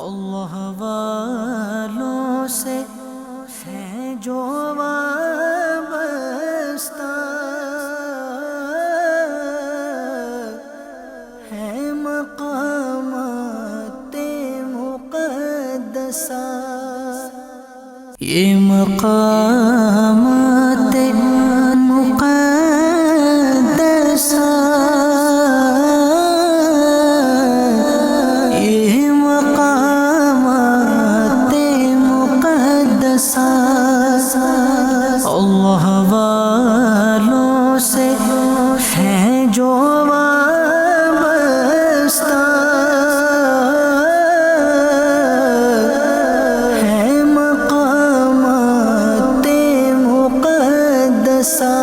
اللہ والوں سے ہے جو وابستہ ہے مقامات مقدسہ، یہ مقامات مقدسہ، یہ مقامات مقدسہ اللہ والوں سے ہے جو وابستہ ہے مقامات مقدسہ۔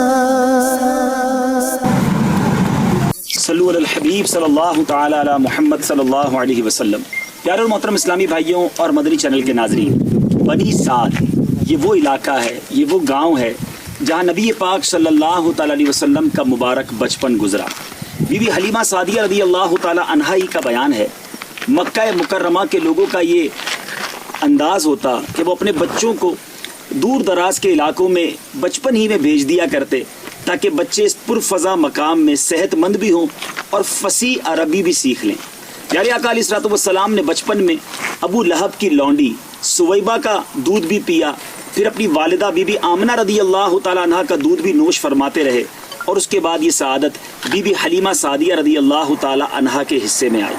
صلو علی الحبیب صلی اللہ تعالی علی محمد صلی اللہ علیہ وسلم۔ پیارے اور محترم اسلامی بھائیوں اور مدنی چینل کے ناظرین، بنی سعد یہ وہ علاقہ ہے، یہ وہ گاؤں ہے جہاں نبی پاک صلی اللہ تعالی علیہ وسلم کا مبارک بچپن گزرا۔ بی بی حلیمہ سعدیہ رضی اللہ تعالی عنہا ہی کا بیان ہے، مکہ مکرمہ کے لوگوں کا یہ انداز ہوتا کہ وہ اپنے بچوں کو دور دراز کے علاقوں میں بچپن ہی میں بھیج دیا کرتے تاکہ بچے اس پرفضا مقام میں صحت مند بھی ہوں اور فصیح عربی بھی سیکھ لیں۔ پیارے آقا علیہ الصلوۃ والسلام نے بچپن میں ابو لہب کی لونڈی سویبہ کا دودھ بھی پیا، پھر اپنی والدہ بی بی آمنہ رضی اللہ تعالیٰ عنہ کا دودھ بھی نوش فرماتے رہے، اور اس کے بعد یہ سعادت بی بی حلیمہ سعدیہ رضی اللہ تعالیٰ عنہ کے حصے میں آئی۔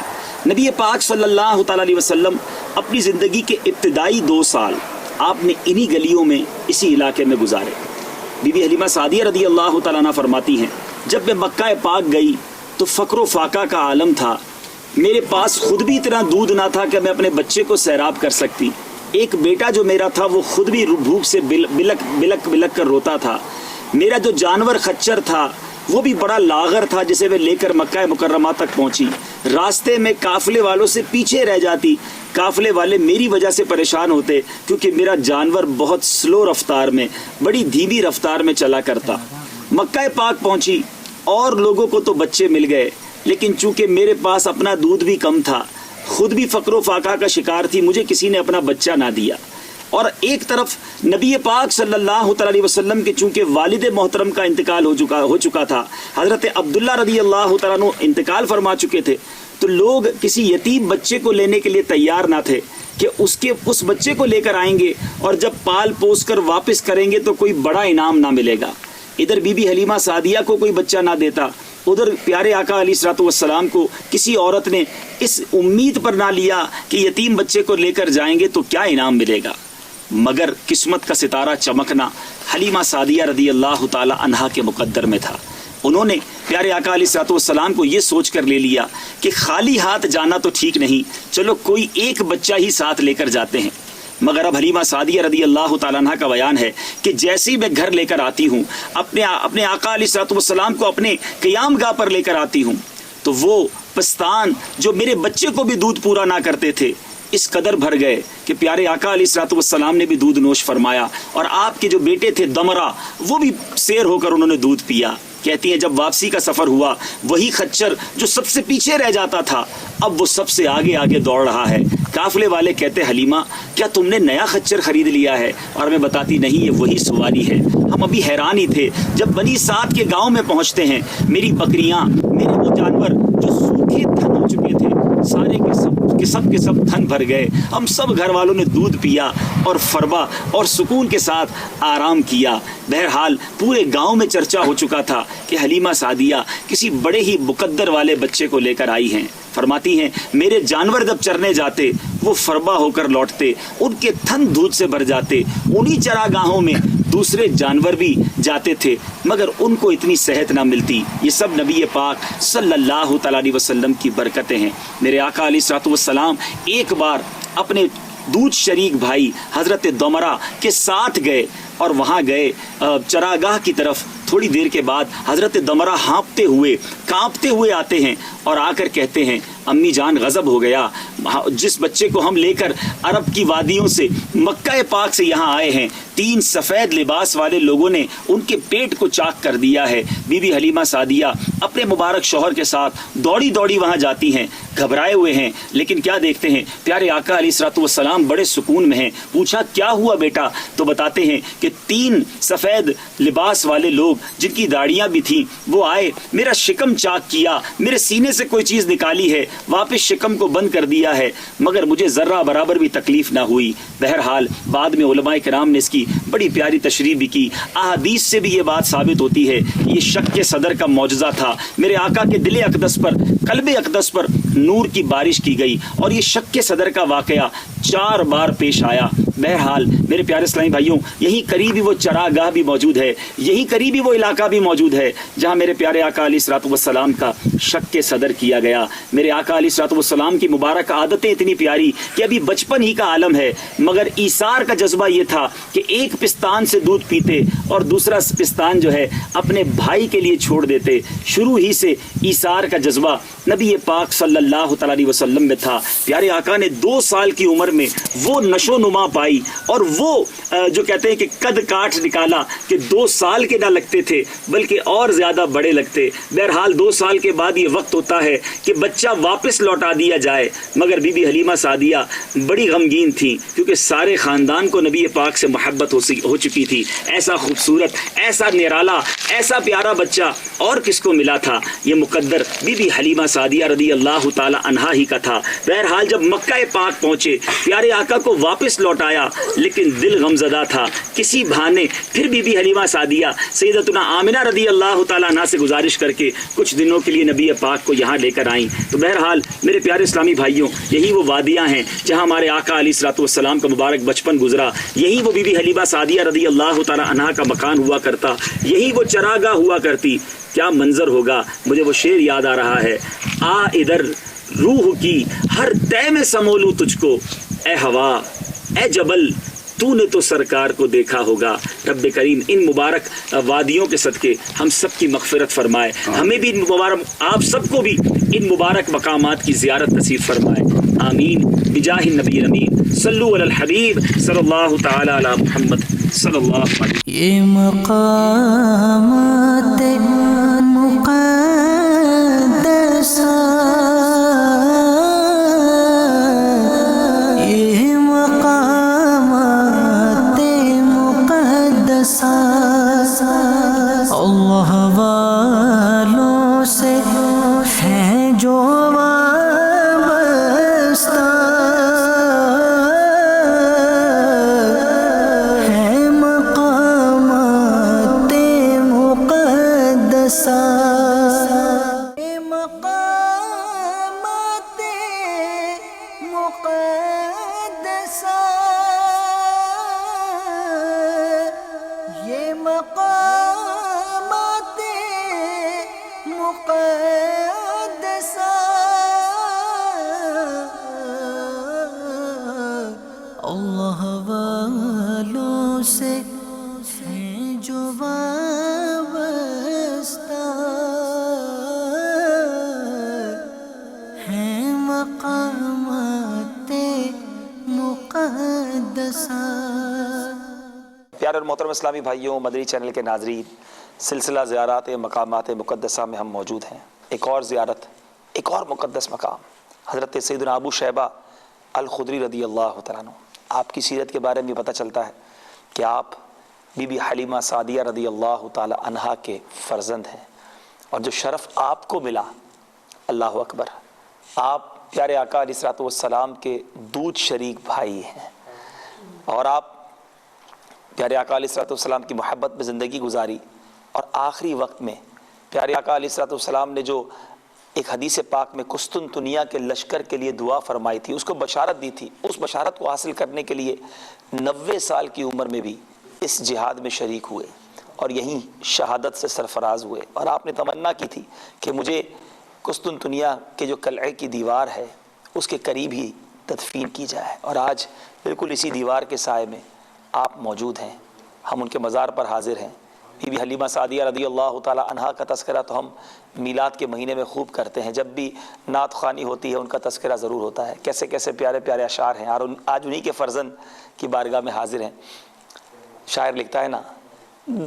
نبی پاک صلی اللہ تعالیٰ علیہ وسلم اپنی زندگی کے ابتدائی 2 سال آپ نے انہی گلیوں میں اسی علاقے میں گزارے۔ بی بی حلیمہ سعدیہ رضی اللہ تعالیٰ عنہ فرماتی ہیں، جب میں مکہ پاک گئی تو فقر و فاقہ کا عالم تھا، میرے پاس خود بھی اتنا دودھ نہ تھا کہ میں اپنے بچے کو سیراب کر سکتی۔ ایک بیٹا جو میرا تھا وہ خود بھی بھوک سے بلک کر روتا تھا۔ میرا جو جانور خچر تھا وہ بھی بڑا لاغر تھا، جسے میں لے کر مکہ مکرمہ تک پہنچی۔ راستے میں قافلے والوں سے پیچھے رہ جاتی، قافلے والے میری وجہ سے پریشان ہوتے کیونکہ میرا جانور بہت سلو رفتار میں، بڑی دھیمی رفتار میں چلا کرتا۔ مکہ پاک پہنچی اور لوگوں کو تو بچے مل گئے، لیکن چونکہ میرے پاس اپنا دودھ بھی کم تھا، خود بھی فقر و فاقہ کا شکار تھی، مجھے کسی نے اپنا بچہ نہ دیا۔ اور ایک طرف نبی پاک صلی اللہ تعالی علیہ وسلم کے چونکہ والد محترم کا انتقال ہو چکا تھا، حضرت عبداللہ رضی اللہ تعالیٰ عنہ انتقال فرما چکے تھے، تو لوگ کسی یتیم بچے کو لینے کے لیے تیار نہ تھے کہ اس بچے کو لے کر آئیں گے اور جب پال پوس کر واپس کریں گے تو کوئی بڑا انعام نہ ملے گا۔ ادھر بی بی حلیمہ سعدیہ کو کوئی بچہ نہ دیتا، ادھر پیارے آقا علیہ الصلوۃ والسلام کو کسی عورت نے اس امید پر نہ لیا کہ یتیم بچے کو لے کر جائیں گے تو کیا انعام ملے گا۔ مگر قسمت کا ستارہ چمکنا حلیمہ سعدیہ رضی اللہ تعالی عنہا کے مقدر میں تھا۔ انہوں نے پیارے آقا علیہ الصلوۃ والسلام کو یہ سوچ کر لے لیا کہ خالی ہاتھ جانا تو ٹھیک نہیں، چلو کوئی ایک بچہ ہی ساتھ لے کر جاتے ہیں۔ مگر اب حلیمہ سعدیہ رضی اللہ تعالیٰ عنہ کا بیان ہے کہ جیسے ہی میں گھر لے کر آتی ہوں، اپنے آقا علیہ الصلوۃ والسلام کو اپنے قیام گاہ پر لے کر آتی ہوں، تو وہ پستان جو میرے بچے کو بھی دودھ پورا نہ کرتے تھے اس قدر بھر گئے کہ پیارے آقا علیہ الصلوۃ والسلام نے بھی دودھ نوش فرمایا، اور آپ کے جو بیٹے تھے دمرہ وہ بھی سیر ہو کر انہوں نے دودھ پیا۔ کہتی ہیں جب واپسی کا سفر ہوا، وہی خچر جو سب سے پیچھے رہ جاتا تھا اب وہ سب سے آگے آگے دوڑ رہا ہے۔ قافلے والے کہتے حلیمہ کیا تم نے نیا خچر خرید لیا ہے؟ اور میں بتاتی نہیں، یہ وہی سواری ہے۔ ہم ابھی حیران ہی تھے جب بنی سعد کے گاؤں میں پہنچتے ہیں، میری بکریاں، میرے وہ جانور جو سوکھے تھن ہو چکے تھے سارے کے سب تھن بھر گئے۔ ہم سب گھر والوں نے دودھ پیا اور فربا اور سکون کے ساتھ آرام کیا۔ بہرحال پورے گاؤں میں چرچا ہو چکا تھا کہ حلیمہ سعدیہ کسی بڑے ہی مقدر والے بچے کو لے کر آئی ہیں۔ فرماتی ہیں میرے جانور جب چرنے جاتے وہ فربا ہو کر لوٹتے، ان کے تھن دودھ سے بھر جاتے، انہی چراگاہوں میں دوسرے جانور بھی جاتے تھے مگر ان کو اتنی صحت نہ ملتی۔ یہ سب نبی پاک صلی اللہ تعالیٰ علیہ وسلم کی برکتیں ہیں۔ میرے آقا علیہ الصلوۃ والسلام ایک بار اپنے دودھ شریک بھائی حضرت دمرہ کے ساتھ گئے اور وہاں گئے چراگاہ کی طرف۔ تھوڑی دیر کے بعد حضرت دمرہ ہانپتے ہوئے کانپتے ہوئے آتے ہیں اور آ کر کہتے ہیں امی جان غضب ہو گیا، جس بچے کو ہم لے کر عرب کی وادیوں سے مکہ پاک سے یہاں آئے ہیں، 3 سفید لباس والے لوگوں نے ان کے پیٹ کو چاک کر دیا ہے۔ بی بی حلیمہ سعدیہ اپنے مبارک شوہر کے ساتھ دوڑی دوڑی وہاں جاتی ہیں، گھبرائے ہوئے ہیں، لیکن کیا دیکھتے ہیں پیارے آقا علیہ الصلوۃ والسلام بڑے سکون میں ہیں۔ پوچھا کیا ہوا بیٹا؟ تو بتاتے ہیں کہ 3 سفید لباس والے لوگ جن کی داڑیاں بھی تھیں وہ آئے، میرا شکم چاک کیا، میرے سینے سے کوئی چیز نکالی ہے، واپس شکم کو بند کر دیا ہے، مگر مجھے ذرہ برابر بھی تکلیف نہ ہوئی۔ بہرحال بعد میں علماء کرام نے اس کی بڑی پیاری تشریح بھی کی۔ احادیث سے بھی یہ بات ثابت ہوتی ہے، یہ شک کے صدر کا معجزہ تھا۔ میرے آقا کے دل اقدس پر، قلب اقدس پر نور کی بارش کی گئی، اور یہ شک کے صدر کا واقعہ 4 بار پیش آیا۔ بہرحال میرے پیارے اسلامی بھائیوں، یہی قریبی وہ چراگاہ بھی موجود ہے، یہی قریبی وہ علاقہ بھی موجود ہے جہاں میرے پیارے آقا علیہ الصلوۃ والسلام کا شک کے صدر کیا گیا۔ میرے آقا علیہ الصلوۃ والسلام کی مبارک عادتیں اتنی پیاری کہ ابھی بچپن ہی کا عالم ہے، مگر ایثار کا جذبہ یہ تھا کہ ایک پستان سے دودھ پیتے اور دوسرا پستان جو ہے اپنے بھائی کے لیے چھوڑ دیتے۔ شروع ہی سے ایثار کا جذبہ نبی پاک صلی اللہ تعالی علیہ وسلم میں تھا۔ پیارے آقا نے 2 سال کی عمر میں وہ نشو نما پائی اور وہ جو کہتے ہیں کہ قد کاٹ نکالا کہ 2 سال کے نہ لگتے تھے بلکہ اور زیادہ بڑے لگتے۔ بہرحال 2 سال کے بعد یہ وقت ہوتا ہے کہ بچہ واپس لوٹا دیا جائے، مگر بی بی حلیمہ سعدیہ بڑی غمگین تھی کیونکہ سارے خاندان کو نبی پاک سے محبت ہو چکی تھی۔ ایسا خوبصورت، ایسا نرالا، ایسا پیارا بچہ اور کس کو ملا تھا؟ یہ مقدر بی بی حلیمہ سعدیہ رضی اللہ تعالی عنہا ہی کا تھا۔ بہرحال جب مکہ پاک پہنچے، پیارے آقا کو واپس لوٹایا، لیکن دل غمزدہ تھا۔ کسی بہانے پھر بی بی حلیمہ سعدیہ سیدتنا آمنہ رضی اللہ تعالی عنہا سے گزارش کر کے کچھ دنوں کے لیے نبی پاک کو یہاں لے کر آئیں۔ تو بہرحال میرے پیارے اسلامی بھائیوں، یہی وہ وادیاں ہیں جہاں ہمارے آقا علیہ الصلوۃ والسلام کا مبارک بچپن گزرا، یہی وہ بی بی حلیمہ سعدیہ رضی اللہ تعالی عنہا کا مکان ہوا کرتا، یہی وہ چراگاہ ہوا کرتی۔ کیا منظر ہوگا! مجھے وہ شعر یاد آ رہا ہے، آ ادھر روح کی ہر طے میں سمولوں تجھ کو، اے ہوا اے جبل تو نے تو سرکار کو دیکھا ہوگا۔ رب کریم ان مبارک وادیوں کے صدقے ہم سب کی مغفرت فرمائے، ہمیں بھی ان مبارک، آپ سب کو بھی ان مبارک مقامات کی زیارت نصیب فرمائے، آمین بجاہ النبی الامین۔ صلو علی الحبیب صلی اللہ تعالی علی محمد صلی اللہ علیہ وسلم۔ یہ مقامات مقدسہ، یہ مقامات مقدسہ اللہ والوں سے ہیں جو وابستہ، ہے مقامات مقدسہ، یہ مقامات مقدسہ، یہ مقامات مقدسہ اللہ والوں سے ہیں جو وابستہ، ہیں مقامات مقدسہ۔ پیارے اور محترم اسلامی بھائیوں، مدنی چینل کے ناظرین، سلسلہ زیارات مقامات مقدسہ میں ہم موجود ہیں۔ ایک اور زیارت، ایک اور مقدس مقام، حضرت سیدنا ابو شیبہ الخدری رضی اللہ تعالیٰ عنہ۔ آپ کی سیرت کے بارے میں پتہ چلتا ہے کہ آپ بی بی حلیمہ سعدیہ رضی اللہ تعالی عنہا کے فرزند ہیں، اور جو شرف آپ کو ملا، اللہ اکبر، آپ پیارے آقا علیہ الصلوۃ والسلام کے دودھ شریک بھائی ہیں، اور آپ پیارے آقا علیہ الصلوۃ والسلام کی محبت میں زندگی گزاری، اور آخری وقت میں پیارے آقا علیہ الصلوۃ والسلام نے جو ایک حدیث پاک میں قسطنطنیہ کے لشکر کے لیے دعا فرمائی تھی، اس کو بشارت دی تھی، اس بشارت کو حاصل کرنے کے لیے 90 سال کی عمر میں بھی اس جہاد میں شریک ہوئے اور یہیں شہادت سے سرفراز ہوئے۔ اور آپ نے تمنا کی تھی کہ مجھے قسطنطنیہ کے جو قلعے کی دیوار ہے اس کے قریب ہی تدفین کی جائے، اور آج بالکل اسی دیوار کے سائے میں آپ موجود ہیں۔ ہم ان کے مزار پر حاضر ہیں، بی بی حلیمہ سعدیہ رضی اللہ تعالی عنہا کا تذکرہ تو ہم میلاد کے مہینے میں خوب کرتے ہیں، جب بھی نعت خوانی ہوتی ہے ان کا تذکرہ ضرور ہوتا ہے۔ کیسے کیسے پیارے پیارے اشعار ہیں، اور آج انہی کے فرزند کی بارگاہ میں حاضر ہیں۔ شاعر لکھتا ہے نا،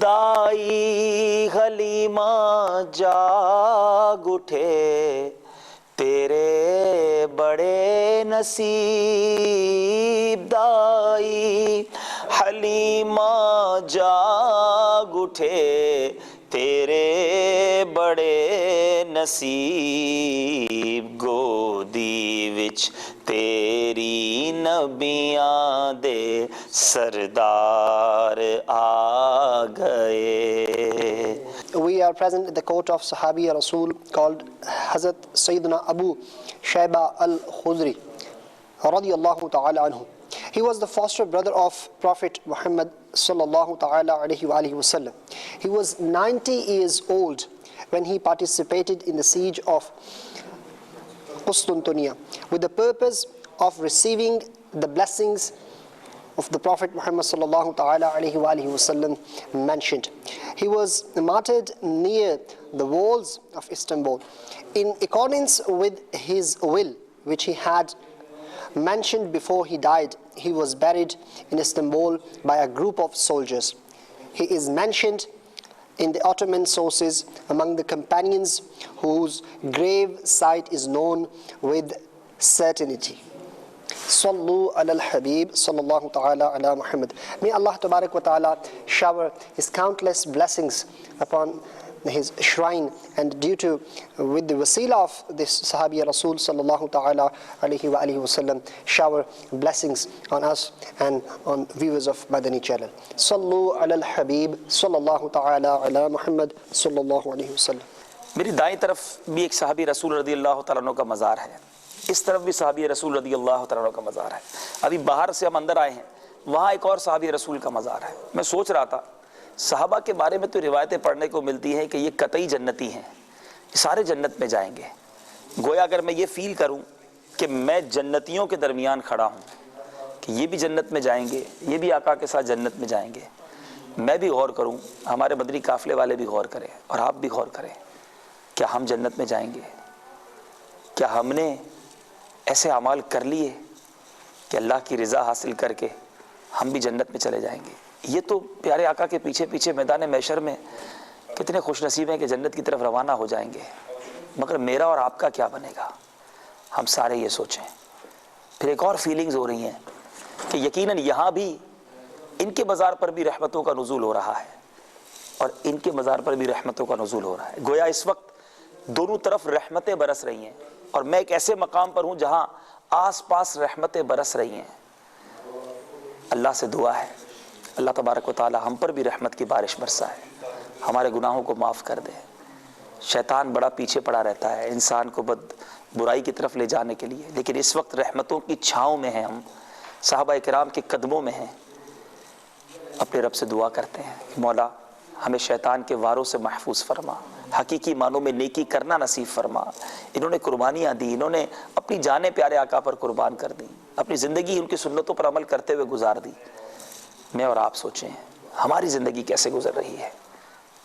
دائی حلیمہ جاگ اٹھے تیرے بڑے نصیب، دائی حلیمہ جاگ اٹھے تیرے بڑے نصیب، گودی وچ تیری نبیاں دے سردار آ گئے۔ We are present at the court of Sahabi Rasul called Hazrat Sayyidina Abu Shayba al-Khudri radiyallahu ta'ala anhu. He was the foster brother of Prophet Muhammad sallallahu ta'ala alayhi wa alihi wasallam. He was 90 years old when he participated in the siege of Qustantiniya with the purpose of receiving the blessings of the Prophet Muhammad sallallahu ta'ala alayhi wa alihi wasallam mentioned. He was martyred near the walls of Istanbul in accordance with his will, which he had mentioned before he died. He was buried in Istanbul by a group of soldiers. He is mentioned in the Ottoman sources among the companions whose grave site is known with certainty. Sallu ala al-Habib sallallahu ta'ala ala Muhammad. May Allah tabarak wa ta'ala shower his countless blessings upon his shrine, and due to with the wasila of this Sahabi Rasul sallallahu ta'ala alayhi wa alihi wasallam, shower blessings on us and on viewers of Madani channel. Sallu ala al-Habib sallallahu ta'ala ala Muhammad sallallahu alayhi wasallam. میری دائیں طرف بھی ایک صحابی رسول رضی اللہ تعالیٰ عنہ کا مزار ہے، اس طرف بھی صحابی رسول رضی اللہ تعالیٰ عنہ کا مزار ہے۔ ابھی باہر سے ہم اندر آئے ہیں، وہاں ایک اور صحابی رسول کا مزار ہے۔ میں سوچ رہا تھا صحابہ کے بارے میں تو روایتیں پڑھنے کو ملتی ہیں کہ یہ قطعی جنتی ہیں، یہ سارے جنت میں جائیں گے۔ گویا اگر میں یہ فیل کروں کہ میں جنتیوں کے درمیان کھڑا ہوں کہ یہ بھی جنت میں جائیں گے، یہ بھی آقا کے ساتھ جنت میں جائیں گے، میں بھی غور کروں، ہمارے مدنی قافلے والے بھی غور کریں اور آپ بھی غور کریں، کیا ہم جنت میں جائیں گے؟ کیا ہم نے ایسے اعمال کر لیے کہ اللہ کی رضا حاصل کر کے ہم بھی جنت میں چلے جائیں گے؟ یہ تو پیارے آقا کے پیچھے پیچھے میدان محشر میں کتنے خوش نصیب ہیں کہ جنت کی طرف روانہ ہو جائیں گے، مگر میرا اور آپ کا کیا بنے گا؟ ہم سارے یہ سوچیں۔ پھر ایک اور فیلنگز ہو رہی ہیں کہ یقیناً یہاں بھی ان کے مزار پر بھی رحمتوں کا نزول ہو رہا ہے اور ان کے مزار پر بھی رحمتوں کا نزول ہو رہا ہے۔ گویا اس وقت دونوں طرف رحمتیں برس رہی ہیں، اور میں ایک ایسے مقام پر ہوں جہاں آس پاس رحمتیں برس رہی ہیں۔ اللہ سے دعا ہے اللہ تبارک و تعالی ہم پر بھی رحمت کی بارش برسائے، ہمارے گناہوں کو معاف کر دے۔ شیطان بڑا پیچھے پڑا رہتا ہے انسان کو برائی کی طرف لے جانے کے لیے، لیکن اس وقت رحمتوں کی چھاؤں میں ہیں، ہم صحابہ کرام کے قدموں میں ہیں۔ اپنے رب سے دعا کرتے ہیں کہ مولا ہمیں شیطان کے واروں سے محفوظ فرما، حقیقی معنوں میں نیکی کرنا نصیب فرما۔ انہوں نے قربانیاں دی، انہوں نے اپنی جانیں پیارے آقا پر قربان کر دی، اپنی زندگی ان کی سنتوں پر عمل کرتے ہوئے گزار دی۔ میں اور آپ سوچیں ہماری زندگی کیسے گزر رہی ہے،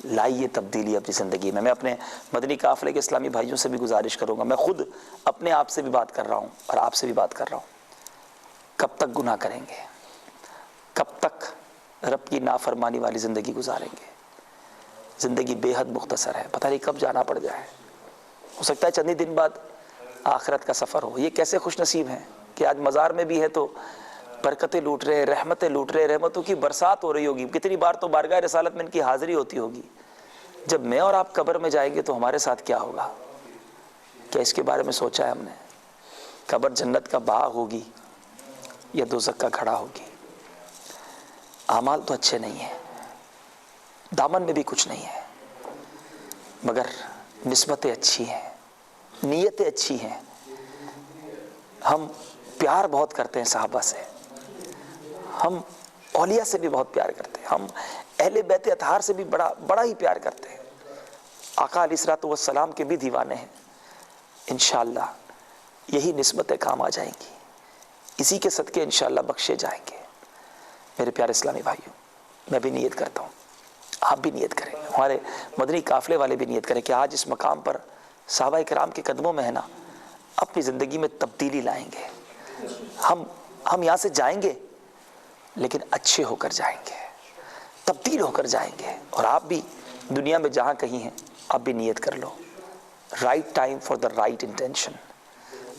لائیے تبدیلی اپنی زندگی میں۔ میں اپنے مدنی قافلے کے اسلامی بھائیوں سے بھی گزارش کروں گا، میں خود اپنے آپ سے بھی بات کر رہا ہوں اور آپ سے بھی بات کر رہا ہوں، کب تک گناہ کریں گے؟ کب تک رب کی نافرمانی والی زندگی گزاریں گے؟ زندگی بے حد مختصر ہے، پتہ نہیں کب جانا پڑ جائے، ہو سکتا ہے چند ہی دن بعد آخرت کا سفر ہو۔ یہ کیسے خوش نصیب ہیں کہ آج مزار میں بھی ہے تو برکتیں لوٹ رہے ہیں، رحمتیں لوٹ رہے ہیں، رحمتوں کی برسات ہو رہی ہوگی۔ کتنی بار تو بارگاہ رسالت میں ان کی حاضری ہوتی ہوگی۔ جب میں اور آپ قبر میں جائیں گے تو ہمارے ساتھ کیا ہوگا؟ کیا اس کے بارے میں سوچا ہے ہم نے؟ قبر جنت کا باغ ہوگی یا دوزخ کا گھڑا ہوگی؟ اعمال تو اچھے نہیں ہیں، دامن میں بھی کچھ نہیں ہے، مگر نسبتیں اچھی ہیں، نیتیں اچھی ہیں۔ ہم پیار بہت کرتے ہیں صحابہ سے، ہم اولیاء سے بھی بہت پیار کرتے ہیں، ہم اہل بیت اطہار سے بھی بڑا ہی پیار کرتے ہیں۔ آقا علیہ الصلوۃ والسلام کے بھی دیوانے ہیں۔ انشاءاللہ یہی نسبتیں کام آ جائیں گی، اسی کے صدقے انشاءاللہ بخشے جائیں گے۔ میرے پیارے اسلامی بھائیوں، میں بھی نیت کرتا ہوں آپ بھی نیت کریں, ہمارے مدنی قافلے والے بھی نیت کریں کہ آج اس مقام پر صحابہ کرام کے قدموں میں ہے نا, اپنی زندگی میں تبدیلی لائیں گے. ہم یہاں سے جائیں گے لیکن اچھے ہو کر جائیں گے, تبدیل ہو کر جائیں گے. اور آپ بھی دنیا میں جہاں کہیں ہیں آپ بھی نیت کر لو, right time for the right intention.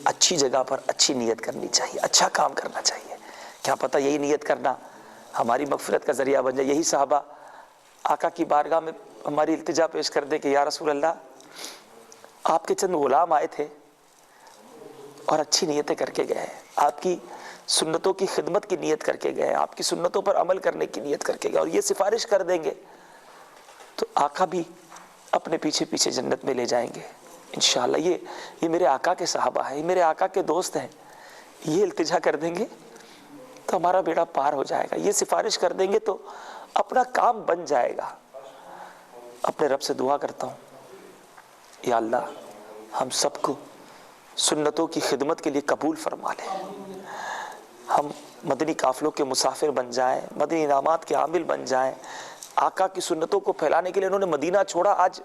اچھی جگہ پر اچھی نیت کرنی چاہیے, اچھا کام کرنا چاہیے. کیا پتہ یہی نیت کرنا ہماری مغفرت کا ذریعہ بن جائے. یہی صحابہ آقا کی بارگاہ میں ہماری التجا پیش کر دے کہ یا رسول اللہ آپ کے چند غلام آئے تھے اور اچھی نیتیں کر کے گئے, آپ کی سنتوں کی خدمت کی نیت کر کے گئے, آپ کی سنتوں پر عمل کرنے کی نیت کر کے گئے, اور یہ سفارش کر دیں گے تو آقا بھی اپنے پیچھے پیچھے جنت میں لے جائیں گے انشاءاللہ. یہ میرے آقا کے صحابہ ہیں, یہ میرے آقا کے دوست ہیں, یہ التجا کر دیں گے تو ہمارا بیڑا پار ہو جائے گا. یہ سفارش کر دیں گے تو اپنا کام بن جائے گا. اپنے رب سے دعا کرتا ہوں یا اللہ ہم سب کو سنتوں کی خدمت کے لیے قبول فرما لے, ہم مدنی قافلوں کے مسافر بن جائیں, مدنی انعامات کے عامل بن جائیں. آقا کی سنتوں کو پھیلانے کے لیے انہوں نے مدینہ چھوڑا, آج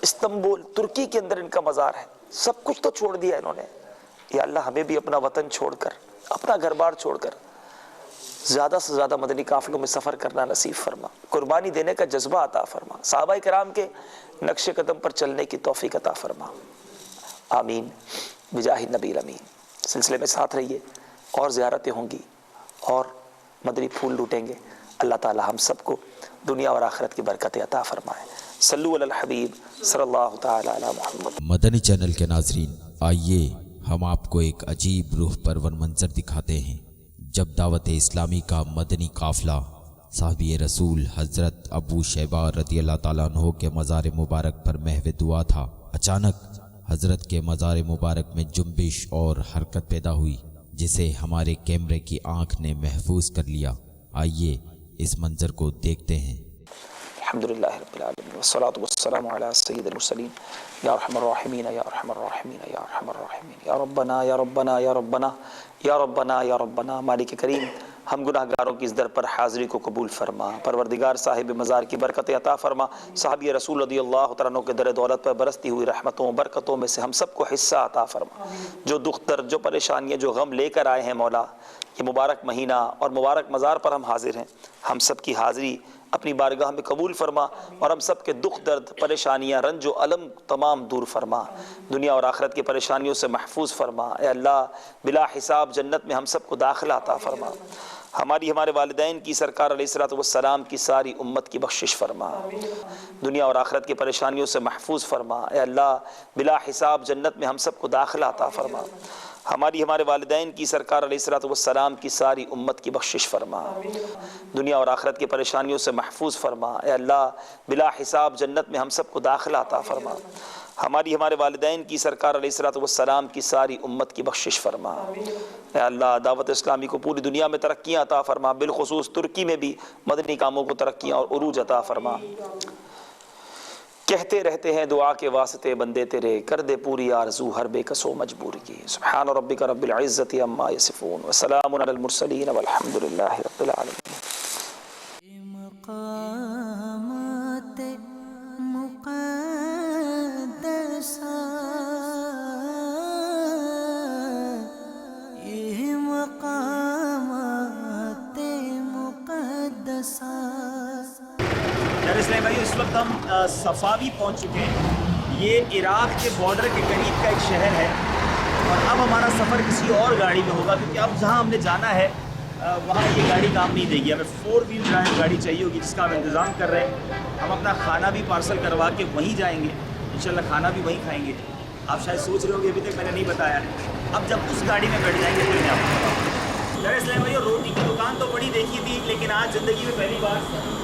استنبول ترکی کے اندر ان کا مزار ہے, سب کچھ تو چھوڑ دیا انہوں نے. یا اللہ ہمیں بھی اپنا وطن چھوڑ کر, اپنا گھر بار چھوڑ کر زیادہ سے زیادہ مدنی قافلوں میں سفر کرنا نصیب فرما, قربانی دینے کا جذبہ عطا فرما, صحابہ کرام کے نقش قدم پر چلنے کی توفیق عطا فرما. آمین بجاہ نبی الامین. سلسلے میں ساتھ رہیے, اور زیارتیں ہوں گی اور مدنی پھول لوٹیں گے. اللہ تعالی ہم سب کو دنیا اور آخرت کی برکتیں عطا فرمائے. صلو علی الحبیب صلی اللہ تعالی علی محمد. مدنی چینل کے ناظرین, آئیے ہم آپ کو ایک عجیب روح پرور منظر دکھاتے ہیں. جب دعوت اسلامی کا مدنی قافلہ صحابی رسول حضرت ابو شیبہ رضی اللہ تعالیٰ عنہ کے مزار مبارک پر محو دعا تھا, اچانک حضرت کے مزار مبارک میں جنبش اور حرکت پیدا ہوئی جسے ہمارے کیمرے کی آنکھ نے محفوظ کر لیا. آئیے اس منظر کو دیکھتے ہیں. الحمدللہ رب العالمین والصلاة والسلام علی سید المرسلین یا ارحم الراحمین یا ارحم الراحمین یا ارحم الراحمین یا ربنا یا ربنا یا ربنا یا ربنا یا ربنا. مالک کریم ہم گناہ گاروں کی اس در پر حاضری کو قبول فرما, پروردگار صاحب مزار کی برکت عطا فرما. صحابی رسول رضی اللہ تعالیٰ عنہ کے در دولت پر برستی ہوئی رحمتوں برکتوں میں سے ہم سب کو حصہ عطا فرما. جو دکھ درد, جو پریشانیاں, جو غم لے کر آئے ہیں مولا, یہ مبارک مہینہ اور مبارک مزار پر ہم حاضر ہیں, ہم سب کی حاضری اپنی بارگاہ میں قبول فرما اور ہم سب کے دکھ درد, پریشانیاں, رنج و علم تمام دور فرما. دنیا اور آخرت کی پریشانیوں سے محفوظ فرما. اے اللہ بلا حساب جنت میں ہم سب کو داخلہ عطا فرما. ہمارے والدین کی سرکار علیہ الصلوۃ والسلام کی ساری امت کی بخشش فرما. دنیا اور آخرت کی پریشانیوں سے محفوظ فرما. اے اللہ بلا حساب جنت میں ہم سب کو داخلہ عطا فرما. ہمارے والدین کی سرکار علیہ الصلوۃ والسلام کی ساری امت کی بخشش فرما. دنیا اور آخرت کی پریشانیوں سے محفوظ فرما. اے اللہ بلا حساب جنت میں ہم سب کو داخلہ عطا فرما. ہمارے والدین کی سرکار علیہ الصلوۃ والسلام کی ساری امت کی بخشش فرما. اے اللہ دعوت اسلامی کو پوری دنیا میں ترقیاں عطا فرما, بالخصوص ترکی میں بھی مدنی کاموں کو ترقیاں اور عروج عطا فرما. کہتے رہتے ہیں دعا کے واسطے بندے تیرے, کر دے پوری آرزو ہر بے کس و مجبور کی. سبحان ربک رب العزت عما یصفون وسلام علی المرسلین والحمد للہ رب العالمین. مقامات مقدسہ یہ مقامات مقدسہ. اسلام بھائی اس وقت ہم صفاوی پہنچ چکے ہیں. یہ عراق کے بارڈر کے قریب کا ایک شہر ہے اور اب ہمارا سفر کسی اور گاڑی میں ہوگا کیونکہ اب جہاں ہم نے جانا ہے وہاں یہ گاڑی کام نہیں دے گی. ہمیں 4 ویل ڈرائیو گاڑی چاہیے ہوگی جس کا ہم انتظام کر رہے ہیں. ہم اپنا کھانا بھی پارسل کروا کے وہیں جائیں گے, انشاءاللہ کھانا بھی وہیں کھائیں گے. آپ شاید سوچ رہے ہو کہ ابھی تک میں نے نہیں بتایا ہے, اب جب اس گاڑی میں بیٹھ جائیں گے پھر میں آپ کو بتاؤں. اسلام بھائی روٹی کی دکان تو بڑی دیکھی تھی لیکن آج زندگی میں پہلی بار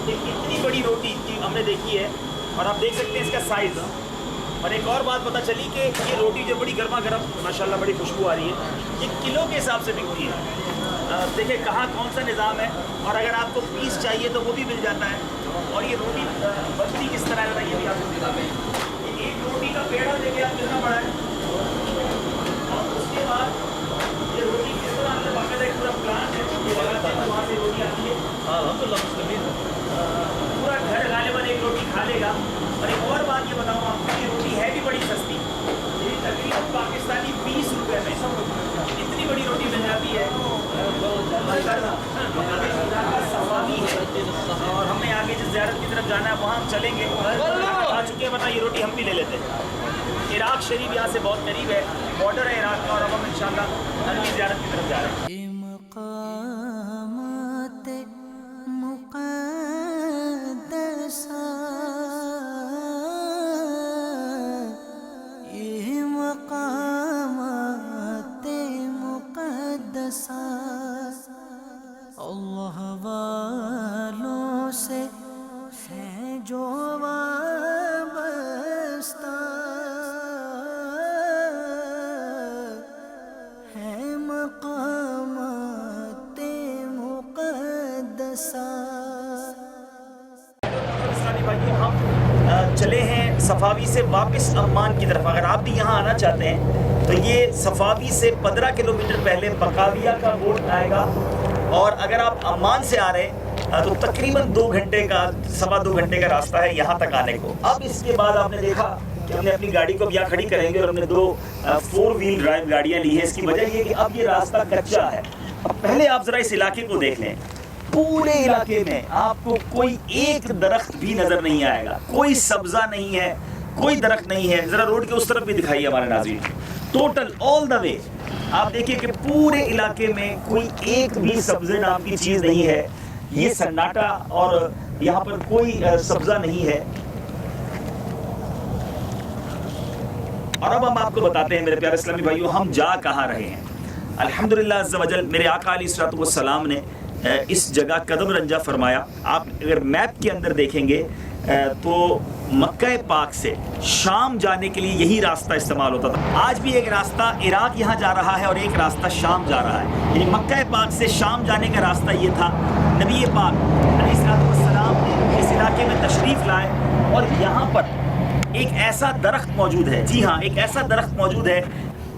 ایک اتنی بڑی روٹی کی ہم نے دیکھی ہے اور آپ دیکھ سکتے ہیں اس کا سائز. اور ایک اور بات پتہ چلی کہ یہ روٹی جو بڑی گرما گرم ماشاءاللہ بڑی خوشبو آ رہی ہے, یہ کلو کے حساب سے بکتی ہے. دیکھیں کہاں کون سا نظام ہے, اور اگر آپ کو پیس چاہیے تو وہ بھی مل جاتا ہے. اور یہ روٹی بنتی کس طرح ہے یہ بھی آپ کو بتا دیں. یہ ایک روٹی کا پیڑا لے کے آپ چلنا پڑا ہے اور اس کے بعد یہ روٹی کس طرح سے باقاعدہ ایک پورا پلان ہے, یہ لگاتے ہیں وہاں سے روٹی آتی ہے. الحمدللہ مسلمین پورا گھر غالباً جانا ہے وہاں ہم چلیں گے. آ چکے ہیں ورنہ یہ روٹی ہم بھی لے لیتے ہیں. عراق شریف یہاں سے بہت قریب ہے, بارڈر ہے عراق کا, اور اب ہم انشاءاللہ نبوی زیارت کی طرف جا رہے ہیں. یہ مقامات مقدسہ, یہ مقامات مقدسہ اللہ والوں سے ہیں جو وابستہ, ہے مقامات مقدسہ. اسلامی بھائی ہم چلے ہیں صفاوی سے واپس عمان کی طرف. اگر آپ بھی یہاں آنا چاہتے ہیں تو یہ صفاوی سے 15 کلومیٹر پہلے بقاویہ کا بورڈ آئے گا, اور اگر آپ عمان سے آ رہے ہیں تو تقریباً 2 گھنٹے کا 2.25 گھنٹے کا راستہ ہے یہاں تک آنے کو. اب اس کے بعد آپ نے دیکھا کہ ہم نے اپنی گاڑی کو بھی یہاں کھڑی کریں گے, اور ہم نے 2 4 ویل ڈرائیو گاڑیاں لی ہیں. اس کی وجہ یہ کہ اب یہ راستہ کچا ہے. اب پہلے آپ ذرا اس علاقے کو دیکھ لیں. پورے علاقے میں آپ کو کوئی ایک درخت بھی نظر نہیں آئے گا, کوئی سبزہ نہیں ہے, کوئی درخت نہیں ہے. ذرا روڈ کے اس طرف بھی دکھائیے ہمارے ناظرین. ٹوٹل آل دا وے آپ دیکھیے کہ پورے علاقے میں کوئی ایک بھی سبزے نام کی چیز نہیں ہے. یہ سناٹا, اور یہاں پر کوئی سبزہ نہیں ہے. اور اب ہم آپ کو بتاتے ہیں میرے پیارے اسلامی بھائیوں ہم جا کہاں رہے ہیں. الحمدللہ عز و جل میرے آقا علیہ الصلوۃ والسلام نے اس جگہ قدم رنجہ فرمایا. آپ اگر میپ کے اندر دیکھیں گے تو مکہ پاک سے شام جانے کے لیے یہی راستہ استعمال ہوتا تھا. آج بھی ایک راستہ عراق یہاں جا رہا ہے اور ایک راستہ شام جا رہا ہے. یعنی مکہ پاک سے شام جانے کا راستہ یہ تھا. نبی پاک علیہ السلام اس علاقے میں تشریف لائے, اور یہاں پر ایک ایسا درخت موجود ہے. جی ہاں, ایک ایسا درخت موجود ہے,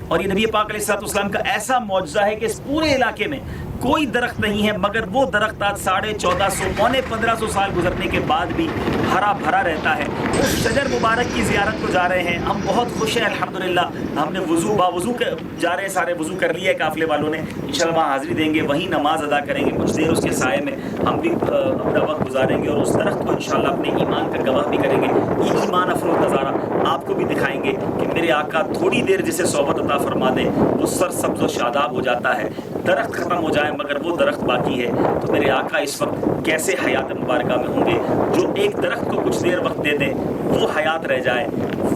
اور یہ نبی پاک علیہ السلام کا ایسا معجزہ ہے کہ اس پورے علاقے میں کوئی درخت نہیں ہے, مگر وہ درخت آج 1450 پونے 1500 سال گزرنے کے بعد بھی ہرا بھرا رہتا ہے. اس شجر مبارک کی زیارت کو جا رہے ہیں. ہم بہت خوش ہیں الحمدللہ. ہم نے باوضو جا رہے ہیں, سارے وضو کر لیا ہے قافلے والوں نے. انشاءاللہ وہاں حاضری دیں گے, وہیں نماز ادا کریں گے, کچھ دیر اس کے سائے میں ہم بھی اپنا وقت گزاریں گے, اور اس درخت کو انشاءاللہ اپنے ایمان کا گواہ بھی کریں گے. یہ ایمان افروز نظارہ آپ کو بھی دکھائیں گے کہ میرے آقا تھوڑی دیر جسے صحبت عطا فرما دیں وہ سر سبز و شاداب ہو جاتا ہے. درخت ختم ہو جائے مگر وہ درخت باقی ہے. تو میرے آقا اس وقت کیسے حیات مبارکہ میں ہوں گے. جو ایک درخت کو کچھ دیر وقت دے دیں وہ حیات رہ جائے,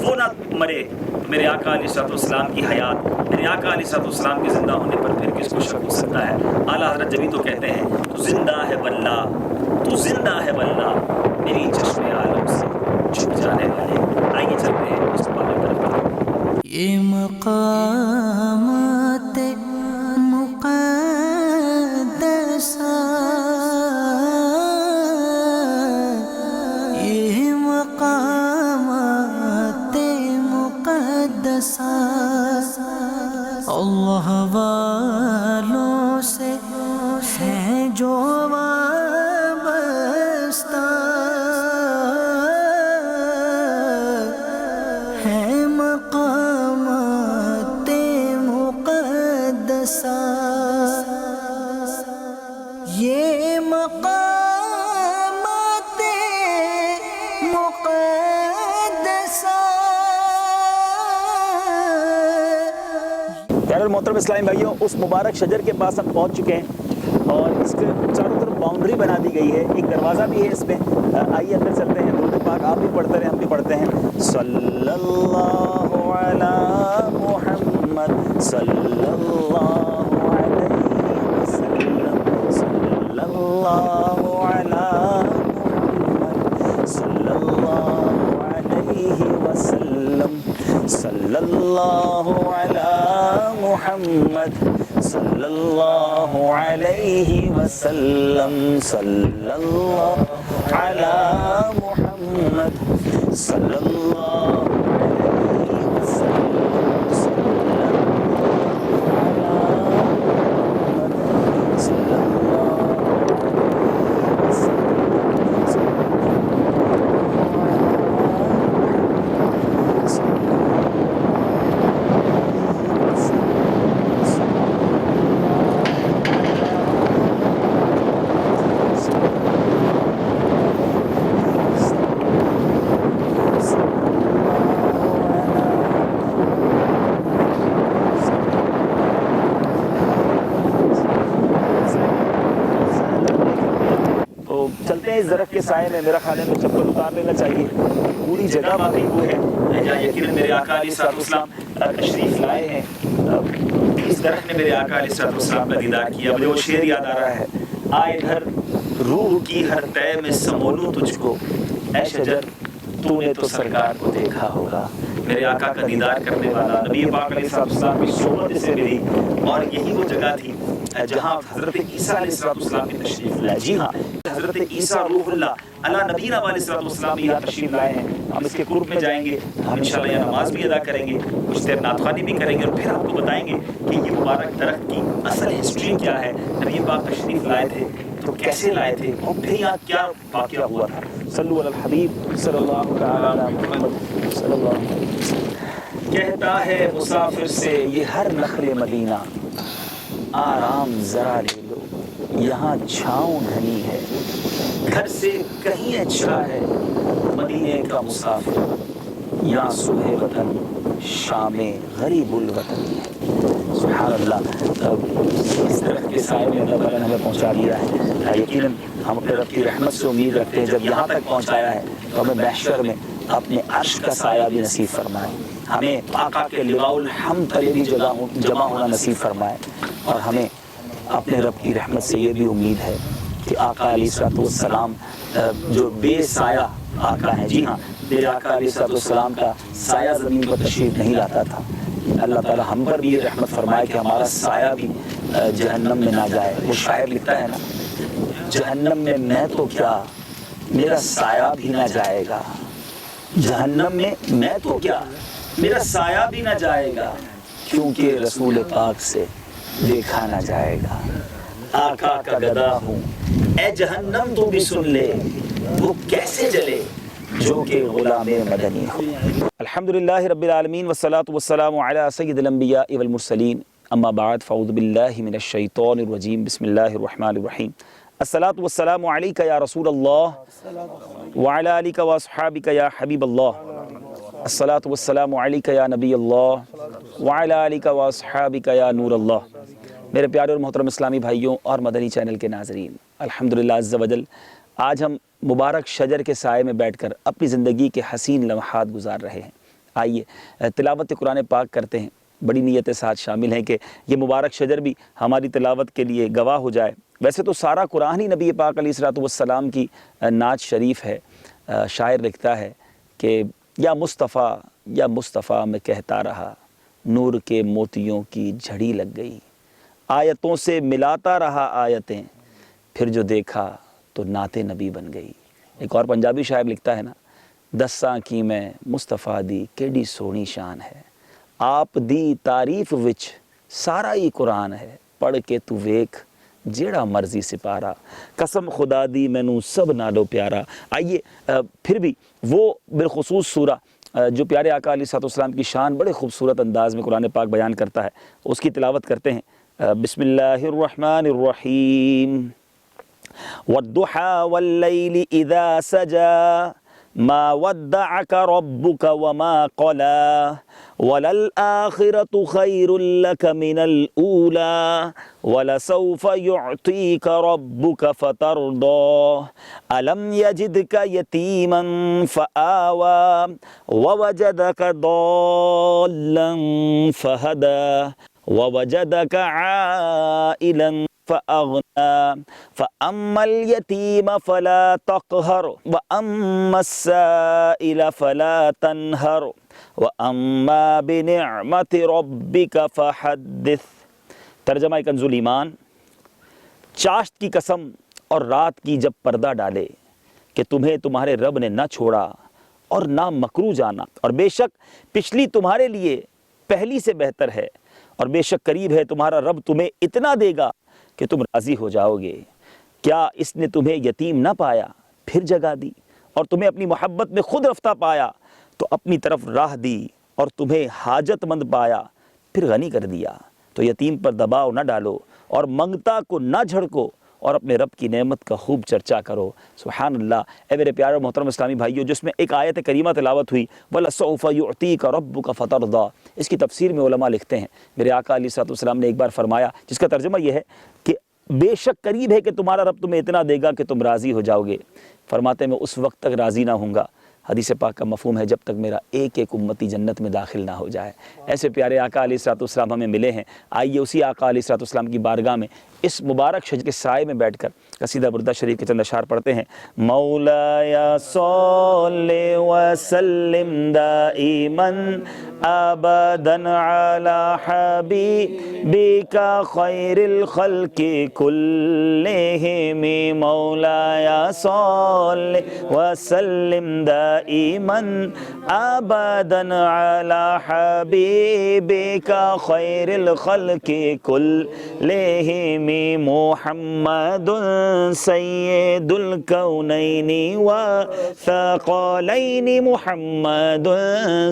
وہ نہ مرے. میرے آقا علیہ السلام کی حیات, میرے آقا علیہ السلام کے زندہ ہونے پر پھر کس کو شک ہو سکتا ہے. اعلیٰ حضرت جبھی تو کہتے ہیں تو زندہ ہے واللہ, تو زندہ ہے واللہ, میری چشم عالم سے چھپ جانے والے. آئیے چلتے ہیں اس بات طرف. یہ مقامات مقدسہ, یہ مقامات مقدسہ اللہ والوں سے ہیں جو وابستہ, ہے مقامات مقدسہ. یہ مقامات مقدسہ. پیارے محترم اسلامی بھائیوں, اس مبارک شجر کے پاس ہم پہنچ چکے ہیں, اور اس کے چاروں طرف باؤنڈری بنا دی گئی ہے. ایک دروازہ بھی ہے اس میں. آئیے اندر چلتے ہیں. درود پاک آپ بھی پڑھتے رہے, ہم بھی پڑھتے ہیں. صلی اللہ علی محمد صلی اللہ علیہ وسلم, صلی اللہ علی محمد صلی اللہ علیہ وسلم, صلی اللہ علی محمد صلی اللہ علیہ وسلم, صلی اللہ علی محمد صلی اللہ علیہ وسلم. چلتے ہیں اس درخت کے سائے میں. میرا خیال ہے میں چپل اتار لینا چاہیے. پوری جگہ باقی وہ ہے جہاں یقیناً میرے آقا علیہ الصلوۃ والسلام تشریف لائے ہیں. اس درخت نے میرے آقا علیہ الصلوۃ والسلام کا دیدار کیا. مجھے وہ شعر یاد آ رہا ہے. آئے ادھر روح کی ہر طے میں سمولوں تجھ کو، اے شجر تو نے تو سرکار کو دیکھا ہوگا. میرے آقا کا دیدار کرنے والا نبی پاک علیہ السلام کی صحبت سے ملی، اور یہی وہ جگہ تھی جہاں حضرت عیسیٰ علیہ السلام کی تشریف لائے. جی ہاں، حضرت عیسیٰ روح اللہ علی نبینا علیہ السلام یہاں تشریف لائے ہیں. ہم اس کے قرب میں جائیں گے، ہم انشاءاللہ یہاں نماز بھی ادا کریں گے، کچھ دیر نعت خوانی بھی کریں گے، اور پھر آپ کو بتائیں گے کہ یہ مبارک درخت کی اصل ہسٹری کیا ہے. نبی پاک تشریف لائے تھے تو کیسے لائے تھے، اور پھر یہاں کیا واقعہ ہوا تھا. صلو علی الحبیب صلی اللہ تعالی علی محمد صلی اللہ علیہ وسلم. کہتا ہے مسافر سے یہ ہر نخل مدینہ، آرام ذرا لے لو یہاں چھاؤں گھنی ہے. گھر سے کہیں اچھا ہے مدینے کا مسافر، یہاں صبح وطن شام غریب الوطن ہے. سبحان اللہ. اس درخت کے سائے میں اللہ تعالیٰ نے ہمیں پہنچا دیا ہے. یقیناً ہم اپنے رب کی رحمت سے امید رکھتے ہیں جب یہاں تک پہنچایا ہے تو ہمیں محشر میں اپنے عرش کا سایہ بھی نصیب فرمائے. ہمیں آقا کے لواء الحمد تلے بھی جمع ہونا نصیب فرمائے. اور ہمیں اپنے رب کی رحمت سے یہ بھی امید ہے کہ آقا علیہ السلام جو بے سایہ آقا ہیں، جی ہاں، میرے آقا علیہ السلام کا سایہ زمین پر تشریف نہیں لاتا تھا. اللہ تعالی ہم پر بھی یہ رحمت فرمائے کہ ہمارا سایہ بھی جہنم میں نہ جائے. وہ شاعر لکھتا ہے نا، جہنم میں میں تو کیا میرا سایہ بھی نہ جائے گا. جہنم میں میں تو کیا میرا سایہ بھی نہ جائے گا، کیونکہ رسول پاک سے دیکھا نہ جائے گا. آقا کا گدا ہوں اے جہنم تو بھی سن لے، وہ کیسے جلے جو کہ غلام مدنی ہو. الحمدللہ رب العالمین والصلاة والسلام علی سید الانبیاء والمرسلین. اما بعد فاعوذ باللہ من الشیطان الرجیم. بسم اللہ الرحمن الرحیم. الصلاة والسلام علیک یا رسول اللہ وعلی آلک واصحابک یا حبیب اللہ. الصلاة والسلام علیک یا نبی اللہ وعلی آلک واصحابک یا نور اللہ. میرے پیارے اور محترم اسلامی بھائیوں اور مدنی چینل کے ناظرین، الحمدللہ عز و جل آج ہم مبارک شجر کے سائے میں بیٹھ کر اپنی زندگی کے حسین لمحات گزار رہے ہیں. آئیے تلاوت قرآن پاک کرتے ہیں. بڑی نیتیں ساتھ شامل ہیں کہ یہ مبارک شجر بھی ہماری تلاوت کے لیے گواہ ہو جائے. ویسے تو سارا قرآن ہی نبی پاک علیہ الصلوۃ والسلام کی نعت شریف ہے. شاعر لکھتا ہے کہ یا مصطفیٰ میں کہتا رہا، نور کے موتیوں کی جھڑی لگ گئی. آیتوں سے ملاتا رہا آیتیں، پھر جو دیکھا تو نعت نبی بن گئی. ایک اور پنجابی شاعر لکھتا ہے نا، دساں کی میں مصطفیٰ دی کیڑی سونی شان ہے، آپ دی تعریف وچ سارا ہی قرآن ہے، پڑھ کے تو ویکھ جیڑا مرضی سپارا، قسم خدا دی مینوں سب نالو پیارا. آئیے پھر بھی وہ بالخصوص سورہ جو پیارے آقا علیہ السلام کی شان بڑے خوبصورت انداز میں قرآن پاک بیان کرتا ہے، اس کی تلاوت کرتے ہیں. بسم اللہ الرحمن الرحیم. والضحى والليل إذا سجى ما ودعك ربك وما قلى وللآخرة خير لك من الأولى ولسوف يعطيك ربك فترضى ألم يجدك يتيما فآوى ووجدك ضالا فهدى ووجدك عائلا فأغنى فأما اليتيم فلا تقهر وأما السائل فلا تنهر وأما بنعمة ربك فحدث. ترجمہ کنز ایمان. چاشت کی قسم اور رات کی جب پردہ ڈالے کہ تمہیں تمہارے رب نے نہ چھوڑا اور نہ مکرو جانا، اور بے شک پچھلی تمہارے لیے پہلی سے بہتر ہے، اور بے شک قریب ہے تمہارا رب تمہیں اتنا دے گا کہ تم راضی ہو جاؤ گے. کیا اس نے تمہیں یتیم نہ پایا پھر جگہ دی، اور تمہیں اپنی محبت میں خود رفتہ پایا تو اپنی طرف راہ دی، اور تمہیں حاجت مند پایا پھر غنی کر دیا. تو یتیم پر دباؤ نہ ڈالو اور منگتا کو نہ جھڑکو، اور اپنے رب کی نعمت کا خوب چرچا کرو. سبحان اللہ. اے میرے پیارے محترم اسلامی بھائیوں، جس میں ایک آیت کریمہ تلاوت ہوئی وَلَسَوْفَ يُعْطِيكَ رَبُّكَ فَتَرْضَىٰ، اس کی تفسیر میں علماء لکھتے ہیں میرے آقا علیہ الصلوۃ والسلام نے ایک بار فرمایا، جس کا ترجمہ یہ ہے کہ بے شک قریب ہے کہ تمہارا رب تمہیں اتنا دے گا کہ تم راضی ہو جاؤ گے۔ فرماتے ہیں میں اس وقت تک راضی نہ ہوں گا، حدیث پاک کا مفہوم ہے جب تک میرا ایک ایک امتی جنت میں داخل نہ ہو جائے۔ ایسے پیارے آقا علیہ الصلوۃ والسلام ہمیں ملے ہیں، آئیے اسی آقا علیہ الصلوۃ والسلام کی بارگاہ میں اس مبارک شجر کے سائے میں بیٹھ کر قصیدہ بردہ شریف کے چند اشعار پڑھتے ہیں۔ مولایا صلی وسلم دائما ابدا علی حبیبک خیر الخلق کلہم، مولایا صلی وسلم دائما ابدا علی حبیبک خیر الخلق کلہم، محمد سید الکونین والثقلین، محمد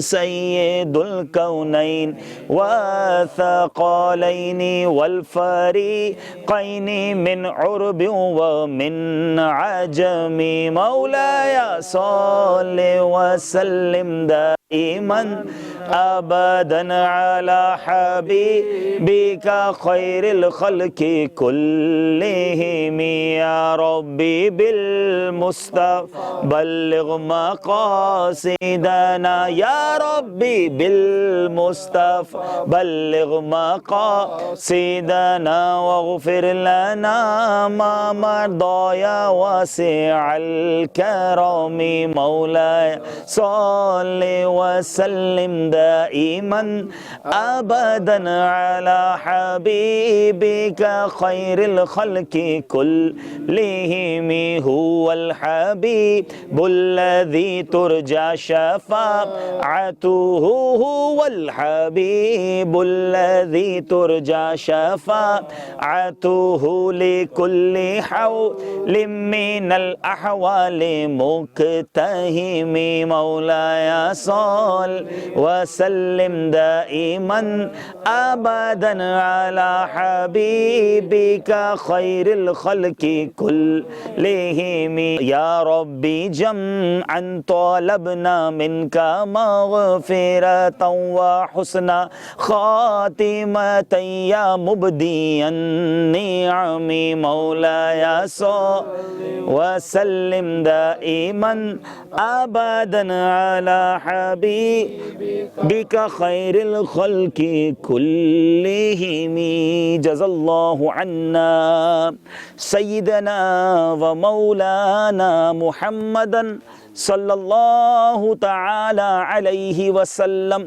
سید الکونین والثقلین والفریقین من عرب ومن عجم، مولایا صلی وسلم دائما ابدا علی حبیبک خیر الخلق کلہم، یا ربی بالمصطفی بلغ مقاصدنا، یا ربی بالمصطفی بلغ مقاصدنا، واغفر لنا ما مضى يا واسع الكرم، مولاي صل وسلم دائما ابدا على حبيبك خير الخلق كلهم، هو الحبيب الذي ترجى شفاعته، هو الحبيب الذي ترجى شفاعته، لكل حول من الأحوال مقتهم، مولاي صل وسلم دائما أبدا على حبيبك خير الخلق كلهم، يا ربي جمعا طلبنا منك مغفرة وحسن خاتمة يا مبدي النعم، مولاي صل وسلم دائما أبدا على حبيبك خير الخلق كلهم، جزا الله عنا سيدنا ومولانا محمدا صلى الله تعالى عليه وسلم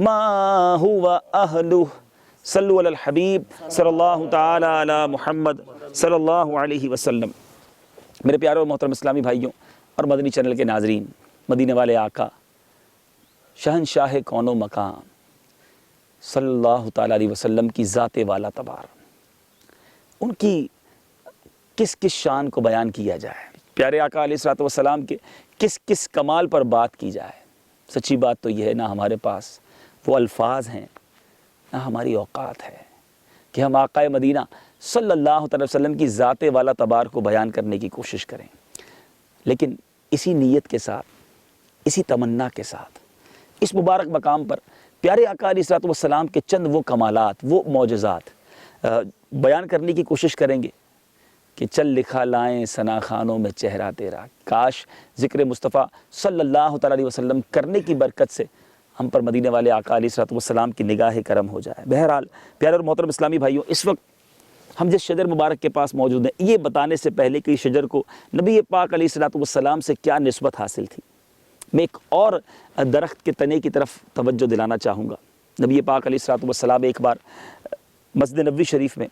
ما هو أهله، صلو علی الحبیب صلی اللہ تعالی علی محمد صلی اللہ علیہ وسلم۔ میرے پیارے اور محترم اسلامی بھائیوں اور مدنی چینل کے ناظرین، مدینے والے آقا شہنشاہ کون و مقام صلی اللہ تعالی علیہ وسلم کی ذات والا تبار، ان کی کس کس شان کو بیان کیا جائے، پیارے آقا علیہ الصلوۃ والسلام کے کس کس کمال پر بات کی جائے۔ سچی بات تو یہ ہے نہ ہمارے پاس وہ الفاظ ہیں نہ ہماری اوقات ہے کہ ہم آقا مدینہ صلی اللہ تعالی وسلم کی ذات والا تبار کو بیان کرنے کی کوشش کریں، لیکن اسی نیت کے ساتھ، اسی تمنا کے ساتھ اس مبارک مقام پر پیارے آقا علیہ الصلوۃ والسلام کے چند وہ کمالات، وہ معجزات بیان کرنے کی کوشش کریں گے کہ چل لکھا لائیں ثنا خانوں میں چہرہ تیرا، کاش ذکر مصطفیٰ صلی اللہ تعالی علیہ وسلم کرنے کی برکت سے ہم پر مدینے والے آقا علیہ الصلوۃ والسلام کی نگاہ کرم ہو جائے۔ بہرحال پیارے اور محترم اسلامی بھائیوں، اس وقت ہم جس شجر مبارک کے پاس موجود ہیں، یہ بتانے سے پہلے کہ اس شجر کو نبی پاک علیہ الصلوۃ والسلام سے کیا نسبت حاصل تھی، میں ایک اور درخت کے تنے کی طرف توجہ دلانا چاہوں گا۔ نبی پاک علیہ الصلوۃ والسلام ایک بار مسجد نبوی شریف میں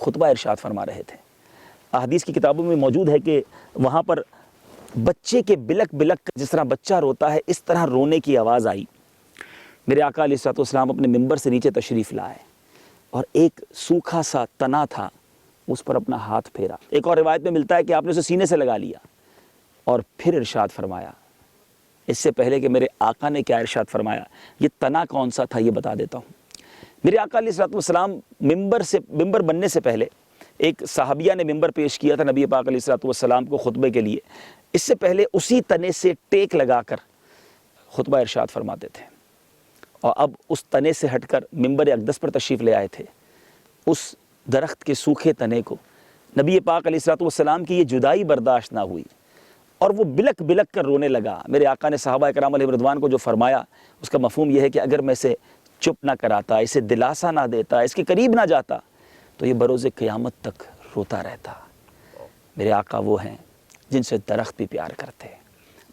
خطبہ ارشاد فرما رہے تھے۔ احادیث کی کتابوں میں موجود ہے کہ وہاں پر بچے کے بلک بلک جس طرح بچہ روتا ہے اس طرح رونے کی آواز آئی۔ میرے آقا علیہ الصلوۃ والسلام اپنے ممبر سے نیچے تشریف لائے اور ایک سوکھا سا تنا تھا، اس پر اپنا ہاتھ پھیرا۔ ایک اور روایت میں ملتا ہے کہ آپ نے اسے سینے سے لگا لیا اور پھر ارشاد فرمایا۔ اس سے پہلے کہ میرے آقا نے کیا ارشاد فرمایا، یہ تنا کون سا تھا یہ بتا دیتا ہوں۔ میرے آقا علیہ الصلوۃ والسلام ممبر بننے سے پہلے ایک صحابیہ نے ممبر پیش کیا تھا نبی پاک علیہ الصلوۃ والسلام کو خطبے کے لیے، اس سے پہلے اسی تنے سے ٹیک لگا کر خطبہ ارشاد فرماتے تھے، اور اب اس تنے سے ہٹ کر ممبر اقدس پر تشریف لے آئے تھے۔ اس درخت کے سوکھے تنے کو نبی پاک علیہ الصلوۃ والسلام کی یہ جدائی برداشت نہ ہوئی اور وہ بلک بلک کر رونے لگا. میرے آقا نے صحابہ کرام علیہ رضوان کو جو فرمایا اس کا مفہوم یہ ہے کہ اگر میں اسے چپ نہ کراتا, اسے دلاسا نہ دیتا, اس کے قریب نہ جاتا تو یہ بروز قیامت تک روتا رہتا. میرے آقا وہ ہیں جن سے درخت بھی پیار کرتے,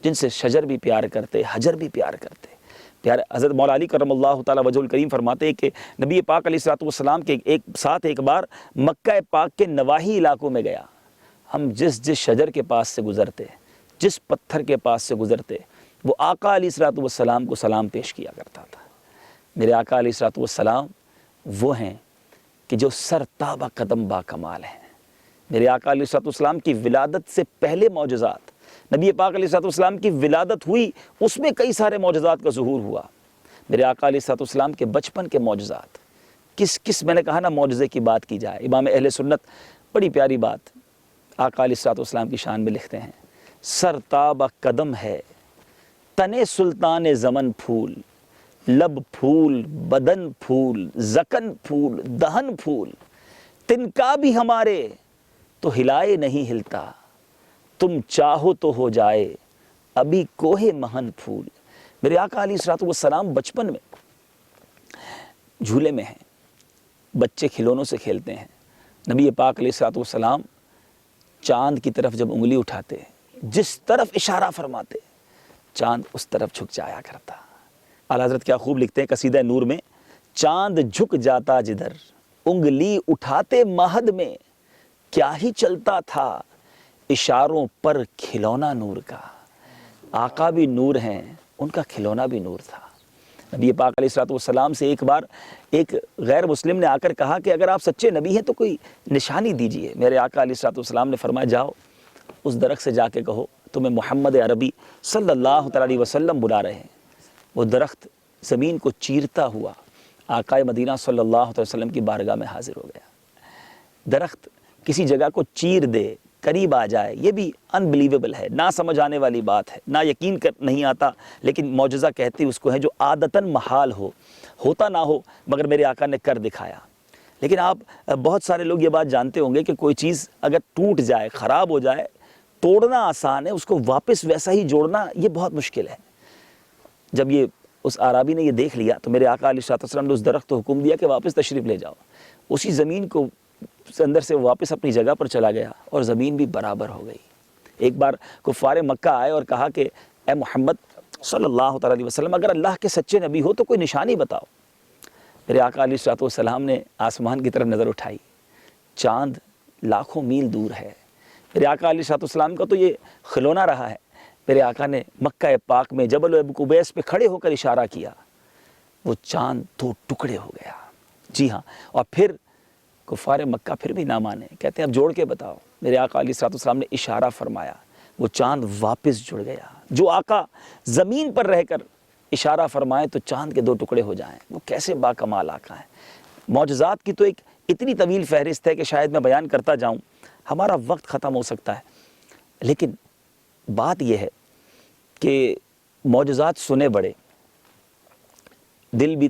جن سے شجر بھی پیار کرتے, حجر بھی پیار کرتے. پیارے حضرت مولا علی کرم اللہ تعالیٰ وجہ الکریم فرماتے ہیں کہ نبی پاک علیہ الصلوۃ والسلام کے ایک بار مکہ پاک کے نواحی علاقوں میں گیا. ہم جس شجر کے پاس سے گزرتے, جس پتھر کے پاس سے گزرتے, وہ آقا علیہ الصلوۃ والسلام کو سلام پیش کیا کرتا تھا. میرے آقا علیہ الصلوۃ والسلام وہ ہیں کہ جو سر تابہ قدم با کمال ہیں. میرے آقا علیہ الصلوۃ والسلام کی ولادت سے پہلے معجزات, نبی پاک علیہ الصلوۃ والسلام کی ولادت ہوئی اس میں کئی سارے معجزات کا ظہور ہوا. میرے آقا علیہ الصلوۃ والسلام کے بچپن کے معجزات, کس میں نے کہا نا معجزے کی بات کی جائے, امام اہل سنت بڑی پیاری بات آقا علیہ الصلوۃ والسلام کی شان میں لکھتے ہیں, سر تابہ قدم ہے تنے سلطان زمن پھول, لب پھول بدن پھول زکن پھول دہن پھول, تنکا بھی ہمارے تو ہلائے نہیں ہلتا, تم چاہو تو ہو جائے ابھی کوہ مہن پھول. میرے آقا علیہ الصلوۃ والسلام بچپن میں جھولے میں ہیں, بچے کھلونوں سے کھیلتے ہیں. نبی پاک علیہ الصلوۃ والسلام چاند کی طرف جب انگلی اٹھاتے, جس طرف اشارہ فرماتے چاند اس طرف جھک جایا کرتا. اعلیٰ حضرت کیا خوب لکھتے ہیں قصیدہ نور میں, چاند جھک جاتا جدھر انگلی اٹھاتے مہد میں, کیا ہی چلتا تھا اشاروں پر کھلونا نور کا. آقا بھی نور ہیں, ان کا کھلونا بھی نور تھا. نبی پاک علیہ الصلوۃ والسلام سے ایک بار ایک غیر مسلم نے آ کر کہا کہ اگر آپ سچے نبی ہیں تو کوئی نشانی دیجئے. میرے آقا علیہ الصلوۃ والسلام نے فرمایا جاؤ اس درخت سے جا کے کہو تمہیں محمد عربی صلی اللہ تعالیٰ علیہ وسلم بلا رہے ہیں. وہ درخت زمین کو چیرتا ہوا آقا مدینہ صلی اللہ علیہ وسلم کی بارگاہ میں حاضر ہو گیا. درخت کسی جگہ کو چیر دے, قریب آ جائے, یہ بھی انبلیویبل ہے, نہ سمجھ آنے والی بات ہے, نہ یقین کر نہیں آتا, لیکن معجزہ کہتی اس کو ہے جو عادتاً محال ہو, ہوتا نہ ہو, مگر میرے آقا نے کر دکھایا. لیکن آپ بہت سارے لوگ یہ بات جانتے ہوں گے کہ کوئی چیز اگر ٹوٹ جائے, خراب ہو جائے, توڑنا آسان ہے, اس کو واپس ویسا ہی جوڑنا یہ بہت مشکل ہے. جب یہ اس عرابی نے یہ دیکھ لیا تو میرے آقا علیہ الصلوۃ والسلام نے اس درخت کو حکم دیا کہ واپس تشریف لے جاؤ. اسی زمین کو اندر سے واپس اپنی جگہ پر چلا گیا اور زمین بھی برابر ہو گئی. ایک بار کفار مکہ آئے اور کہا کہ اے محمد صلی اللہ تعالیٰ علیہ وسلم اگر اللہ کے سچے نبی ہو تو کوئی نشانی بتاؤ. میرے آقا علیہ الصلوۃ والسلام نے آسمان کی طرف نظر اٹھائی, چاند لاکھوں میل دور ہے. میرے آقا علیہ الصلوۃ والسلام کا تو یہ کھلونا رہا ہے. میرے آقا نے مکہ پاک میں جبل ابو قبیس پہ کھڑے ہو کر اشارہ کیا, وہ چاند دو ٹکڑے ہو گیا. جی ہاں, اور پھر کفار مکہ پھر بھی نہ مانے, کہتے ہیں اب جوڑ کے بتاؤ. میرے آقا علیہ الصلوۃ والسلام نے اشارہ فرمایا, وہ چاند واپس جڑ گیا. جو آقا زمین پر رہ کر اشارہ فرمائے تو چاند کے دو ٹکڑے ہو جائیں, وہ کیسے باکمال آقا ہیں. معجزات کی تو ایک اتنی طویل فہرست ہے کہ شاید میں بیان کرتا جاؤں ہمارا وقت ختم ہو سکتا ہے. لیکن بات یہ ہے کہ معجزات سنے بڑے, دل بھی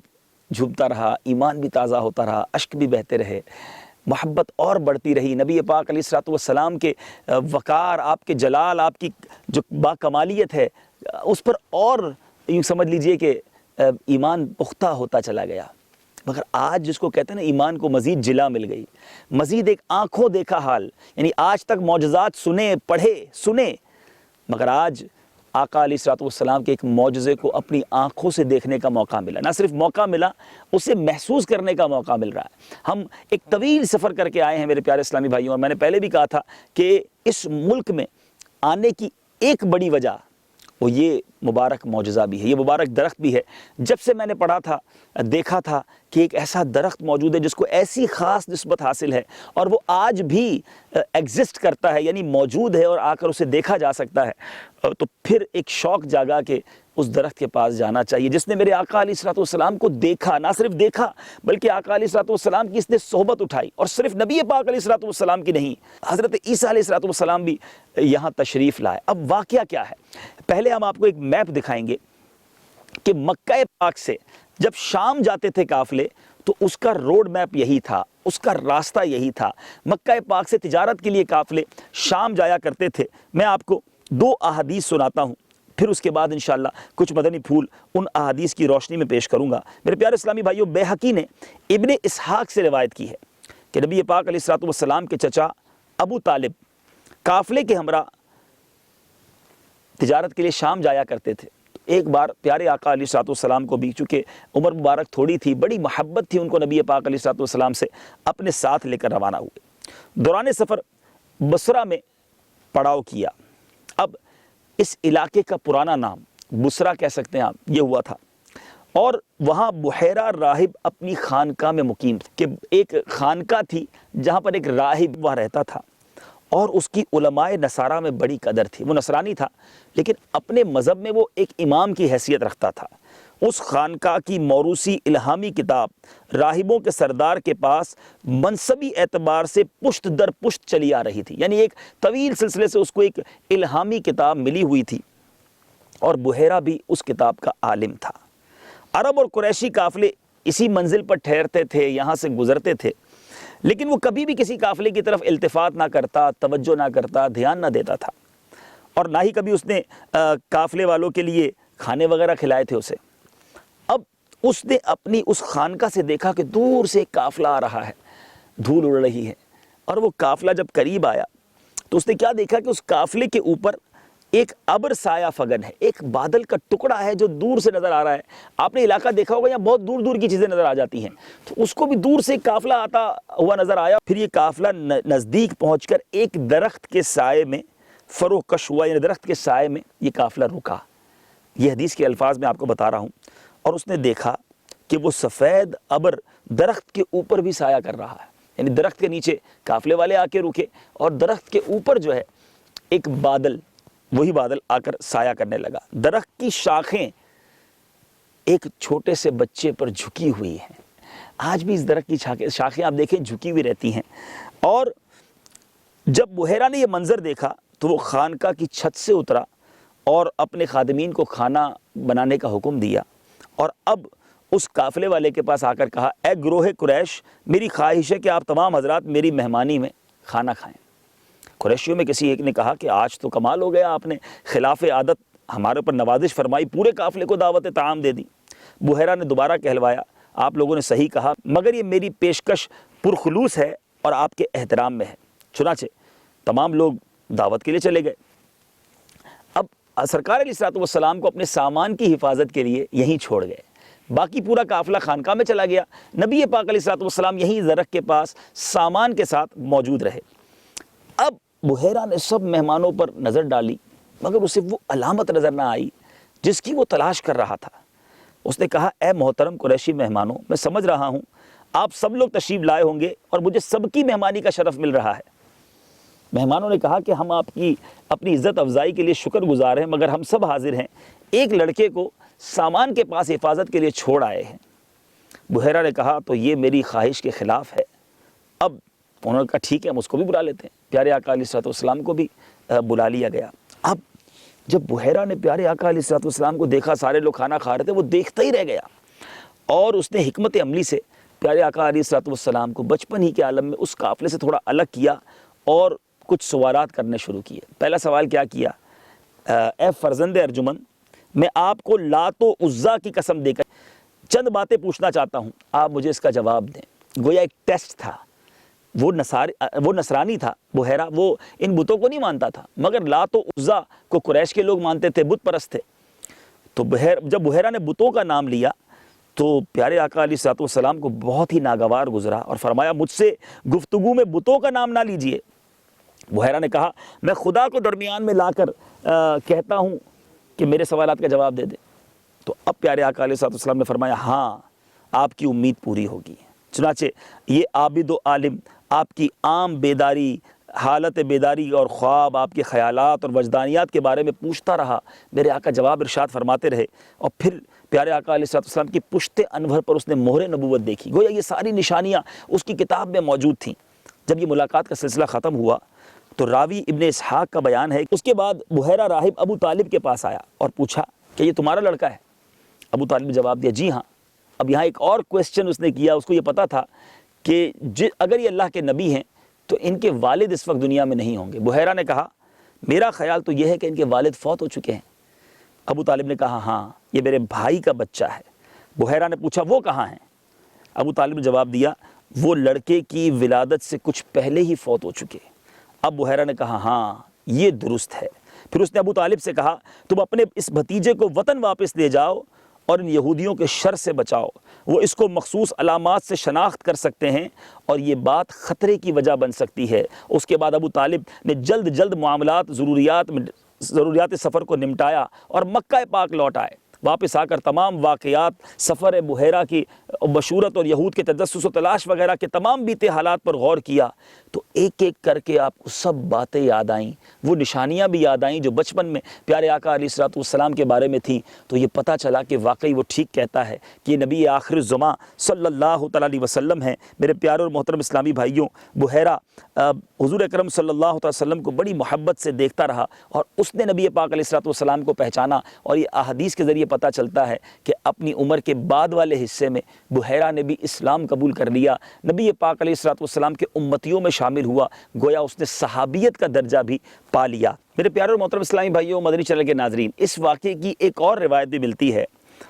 جھومتا رہا, ایمان بھی تازہ ہوتا رہا, اشک بھی بہتے رہے, محبت اور بڑھتی رہی. نبی پاک علیہ الصلوۃ والسلام کے وقار, آپ کے جلال, آپ کی جو باکمالیت ہے اس پر اور یوں سمجھ لیجئے کہ ایمان پختہ ہوتا چلا گیا. مگر آج جس کو کہتے ہیں نا ایمان کو مزید جلا مل گئی, مزید ایک آنکھوں دیکھا حال, یعنی آج تک معجزات سنے, پڑھے, سنے, مگر آج آقا علیہ الصلوۃ والسلام کے ایک معجزے کو اپنی آنکھوں سے دیکھنے کا موقع ملا. نہ صرف موقع ملا, اسے محسوس کرنے کا موقع مل رہا ہے. ہم ایک طویل سفر کر کے آئے ہیں میرے پیارے اسلامی بھائیوں, اور میں نے پہلے بھی کہا تھا کہ اس ملک میں آنے کی ایک بڑی وجہ وہ یہ مبارک معجزہ بھی ہے, یہ مبارک درخت بھی ہے. جب سے میں نے پڑھا تھا, دیکھا تھا کہ ایک ایسا درخت موجود ہے جس کو ایسی خاص نسبت حاصل ہے اور وہ آج بھی ایگزسٹ کرتا ہے, یعنی موجود ہے اور آ کر اسے دیکھا جا سکتا ہے, تو پھر ایک شوق جاگا کہ اس درخت کے پاس جانا چاہیے جس نے میرے آقا علیہ الصلوۃ والسلام کو دیکھا. نہ صرف دیکھا بلکہ آقا علیہ الصلوۃ والسلام کی اس نے صحبت اٹھائی, اور صرف نبی پاک علیہ الصلوۃ والسلام کی نہیں, حضرت عیسیٰ علیہ الصلوۃ والسلام بھی یہاں تشریف لائے. اب واقعہ کیا ہے, پہلے ہم آپ کو ایک میپ دکھائیں گے کہ مکہ پاک سے جب شام جاتے تھے قافلے تو اس کا روڈ میپ یہی تھا، اس کا راستہ یہی تھا۔ مکہ پاک سے تجارت کے لیے قافلے شام جایا کرتے تھے۔ میں آپ کو 2 احادیث سناتا ہوں، پھر اس کے بعد انشاءاللہ کچھ مدنی پھول ان احادیث کی روشنی میں پیش کروں گا۔ میرے پیارے اسلامی بھائیوں، بیہقی نے ابن اسحاق سے روایت کی ہے کہ نبی پاک علیہ الصلوۃ والسلام کے چچا ابو طالب قافلے کے ہمراہ تجارت کے لیے شام جایا کرتے تھے۔ ایک بار پیارے آقا علیہ الصلوۃ والسلام کو بھی، چونکہ عمر مبارک تھوڑی تھی، بڑی محبت تھی ان کو نبی پاک علیہ الصلوۃ والسلام سے، اپنے ساتھ لے کر روانہ ہوئے۔ دوران سفر بصرہ میں پڑاؤ کیا۔ اب اس علاقے کا پرانا نام بصرہ کہہ سکتے ہیں آپ، یہ ہوا تھا، اور وہاں بحیرہ راہب اپنی خانقاہ میں مقیم تھے، کہ ایک خانقاہ تھی جہاں پر ایک راہب وہاں رہتا تھا، اور اس کی علماء نصارہ میں بڑی قدر تھی۔ وہ نصرانی تھا لیکن اپنے مذہب میں وہ ایک امام کی حیثیت رکھتا تھا۔ اس خانقاہ کی موروثی الہامی کتاب راہبوں کے سردار کے پاس منصبی اعتبار سے پشت در پشت چلی آ رہی تھی، یعنی ایک طویل سلسلے سے اس کو ایک الہامی کتاب ملی ہوئی تھی، اور بحیرہ بھی اس کتاب کا عالم تھا۔ عرب اور قریشی قافلے اسی منزل پر ٹھہرتے تھے، یہاں سے گزرتے تھے، لیکن وہ کبھی بھی کسی قافلے کی طرف التفات نہ کرتا، توجہ نہ کرتا، دھیان نہ دیتا تھا، اور نہ ہی کبھی اس نے قافلے والوں کے لیے کھانے وغیرہ کھلائے تھے اسے۔ اب اس نے اپنی اس خانقاہ سے دیکھا کہ دور سے ایک قافلہ آ رہا ہے، دھول اڑ رہی ہے، اور وہ قافلہ جب قریب آیا تو اس نے کیا دیکھا کہ اس قافلے کے اوپر ایک ابر سایہ فگن ہے، ایک بادل کا ٹکڑا ہے جو دور سے نظر آ رہا ہے۔ آپ نے علاقہ دیکھا ہوگا یہاں بہت دور دور کی چیزیں نظر آ جاتی ہیں، تو اس کو بھی دور سے ایک قافلہ آتا ہوا نظر آیا۔ پھر یہ قافلہ نزدیک پہنچ کر ایک درخت کے سائے میں فروکش ہوا، یعنی درخت کے سائے میں یہ قافلہ رکا۔ یہ حدیث کے الفاظ میں آپ کو بتا رہا ہوں۔ اور اس نے دیکھا کہ وہ سفید ابر درخت کے اوپر بھی سایہ کر رہا ہے، یعنی درخت کے نیچے قافلے والے آ کے رکے، اور درخت کے اوپر جو ہے ایک بادل، وہی بادل آ کر سایہ کرنے لگا۔ درخت کی شاخیں ایک چھوٹے سے بچے پر جھکی ہوئی ہیں۔ آج بھی اس درخت کی شاخیں آپ دیکھیں جھکی ہوئی رہتی ہیں۔ اور جب بحیرہ نے یہ منظر دیکھا تو وہ خانقاہ کی چھت سے اترا اور اپنے خادمین کو کھانا بنانے کا حکم دیا، اور اب اس قافلے والے کے پاس آ کر کہا، اے گروہ قریش، میری خواہش ہے کہ آپ تمام حضرات میری مہمانی میں کھانا کھائیں۔ قریشیوں میں کسی ایک نے کہا کہ آج تو کمال ہو گیا، آپ نے خلاف عادت ہمارے اوپر نوازش فرمائی، پورے قافلے کو دعوت طعام دے دی۔ بحیرہ نے دوبارہ کہلوایا، آپ لوگوں نے صحیح کہا، مگر یہ میری پیشکش پرخلوص ہے اور آپ کے احترام میں ہے۔ چنانچہ تمام لوگ دعوت کے لیے چلے گئے۔ اب سرکار علیہ الصلوۃ والسلام کو اپنے سامان کی حفاظت کے لیے یہیں چھوڑ گئے، باقی پورا قافلہ خانقاہ میں چلا گیا۔ نبی پاک علیہ الصلوۃ والسلام یہیں درخت کے پاس سامان کے ساتھ موجود رہے۔ اب بحیرہ نے سب مہمانوں پر نظر ڈالی، مگر اسے وہ علامت نظر نہ آئی جس کی وہ تلاش کر رہا تھا۔ اس نے کہا، اے محترم قریشی مہمانوں، میں سمجھ رہا ہوں آپ سب لوگ تشریف لائے ہوں گے اور مجھے سب کی مہمانی کا شرف مل رہا ہے۔ مہمانوں نے کہا کہ ہم آپ کی اپنی عزت افزائی کے لیے شکر گزار ہیں، مگر ہم سب حاضر ہیں، ایک لڑکے کو سامان کے پاس حفاظت کے لیے چھوڑ آئے ہیں۔ بحیرہ نے کہا، تو یہ میری خواہش کے خلاف ہے۔ اب انہوں نے کہا ٹھیک ہے، ہم اس کو بھی بلا لیتے ہیں۔ پیارے آقا علیہ الصلوۃ والسلام کو بھی بلا لیا گیا۔ اب جب بحیرہ نے پیارے آقا علیہ الصلوۃ والسلام کو دیکھا، سارے لوگ کھانا کھا رہے تھے، وہ دیکھتا ہی رہ گیا، اور اس نے حکمت عملی سے پیارے آقا علیہ الصلوۃ والسلام کو بچپن ہی کے عالم میں اس قافلے سے تھوڑا الگ کیا اور کچھ سوالات کرنے شروع کیے۔ پہلا سوال کیا کیا، اے فرزند ارجمن، میں آپ کو لات و عزا کی قسم دے کر چند باتیں پوچھنا چاہتا ہوں، آپ مجھے اس کا جواب دیں۔ گویا ایک ٹیسٹ تھا۔ وہ نصرانی تھا بحیرہ، وہ ان بتوں کو نہیں مانتا تھا، مگر لات و عزا کو قریش کے لوگ مانتے تھے، بت پرست تھے۔ تو جب بحیرہ نے بتوں کا نام لیا تو پیارے آقا علیہ الصلوۃ والسلام کو بہت ہی ناگوار گزرا، اور فرمایا، مجھ سے گفتگو میں بتوں کا نام نہ لیجئے۔ بحیرہ نے کہا، میں خدا کو درمیان میں لا کر کہتا ہوں کہ میرے سوالات کا جواب دے دے۔ تو اب پیارے آقا علیہ الصلوۃ والسلام نے فرمایا، ہاں آپ کی امید پوری ہوگی۔ چنانچہ یہ عابد و عالم آپ کی عام بیداری، حالت بیداری اور خواب، آپ کے خیالات اور وجدانیات کے بارے میں پوچھتا رہا۔ میرے آقا جواب ارشاد فرماتے رہے، اور پھر پیارے آقا علیہ الصلوۃ والسلام کی پشت انور پر اس نے مہر نبوت دیکھی۔ گویا یہ ساری نشانیاں اس کی کتاب میں موجود تھیں۔ جب یہ ملاقات کا سلسلہ ختم ہوا تو راوی ابن اسحاق کا بیان ہے، اس کے بعد بحیرہ راہب ابو طالب کے پاس آیا اور پوچھا کہ یہ تمہارا لڑکا ہے؟ ابو طالب نے جواب دیا، جی ہاں۔ اب یہاں ایک اور کویسچن اس نے کیا، اس کو یہ پتا تھا کہ اگر یہ اللہ کے نبی ہیں تو ان کے والد اس وقت دنیا میں نہیں ہوں گے۔ بحیرہ نے کہا میرا خیال تو یہ ہے کہ ان کے والد فوت ہو چکے ہیں۔ ابو طالب نے کہا ہاں یہ میرے بھائی کا بچہ ہے۔ بحیرہ نے پوچھا وہ کہاں ہیں؟ ابو طالب نے جواب دیا وہ لڑکے کی ولادت سے کچھ پہلے ہی فوت ہو چکے۔ اب بحیرہ نے کہا ہاں یہ درست ہے۔ پھر اس نے ابو طالب سے کہا تم اپنے اس بھتیجے کو وطن واپس لے جاؤ اور ان یہودیوں کے شر سے بچاؤ، وہ اس کو مخصوص علامات سے شناخت کر سکتے ہیں اور یہ بات خطرے کی وجہ بن سکتی ہے۔ اس کے بعد ابو طالب نے جلد معاملات ضروریات سفر کو نمٹایا اور مکہ پاک لوٹ آئے۔ واپس آ کر تمام واقعات سفر بحیرہ کی بشورت اور یہود کے تجسس و تلاش وغیرہ کے تمام بیتے حالات پر غور کیا تو ایک ایک کر کے آپ کو سب باتیں یاد آئیں، وہ نشانیاں بھی یاد آئیں جو بچپن میں پیارے آقا علیہ الصلوۃ والسلام کے بارے میں تھیں۔ تو یہ پتہ چلا کہ واقعی وہ ٹھیک کہتا ہے کہ یہ نبی آخر الزماں صلی اللہ تعالیٰ علیہ وسلم ہیں۔ میرے پیارے اور محترم اسلامی بھائیوں، بحیرہ حضور اکرم صلی اللہ علیہ وسلم کو بڑی محبت سے دیکھتا رہا اور اس نے نبی پاک علیہ الصلوۃ والسلام کو پہچانا، اور یہ احادیث کے ذریعے پتہ چلتا ہے کہ اپنی عمر کے بعد والے حصے میں بحیرہ نے بھی اسلام قبول کر لیا، نبی پاک علیہ الصلوۃ والسلام کے امتیوں میں شامل ہوا، گویا اس نے صحابیت کا درجہ بھی پا لیا۔ میرے پیارے اور محترم اسلامی بھائیوں، مدنی چینل کے ناظرین، اس واقعے کی ایک اور روایت بھی ملتی ہے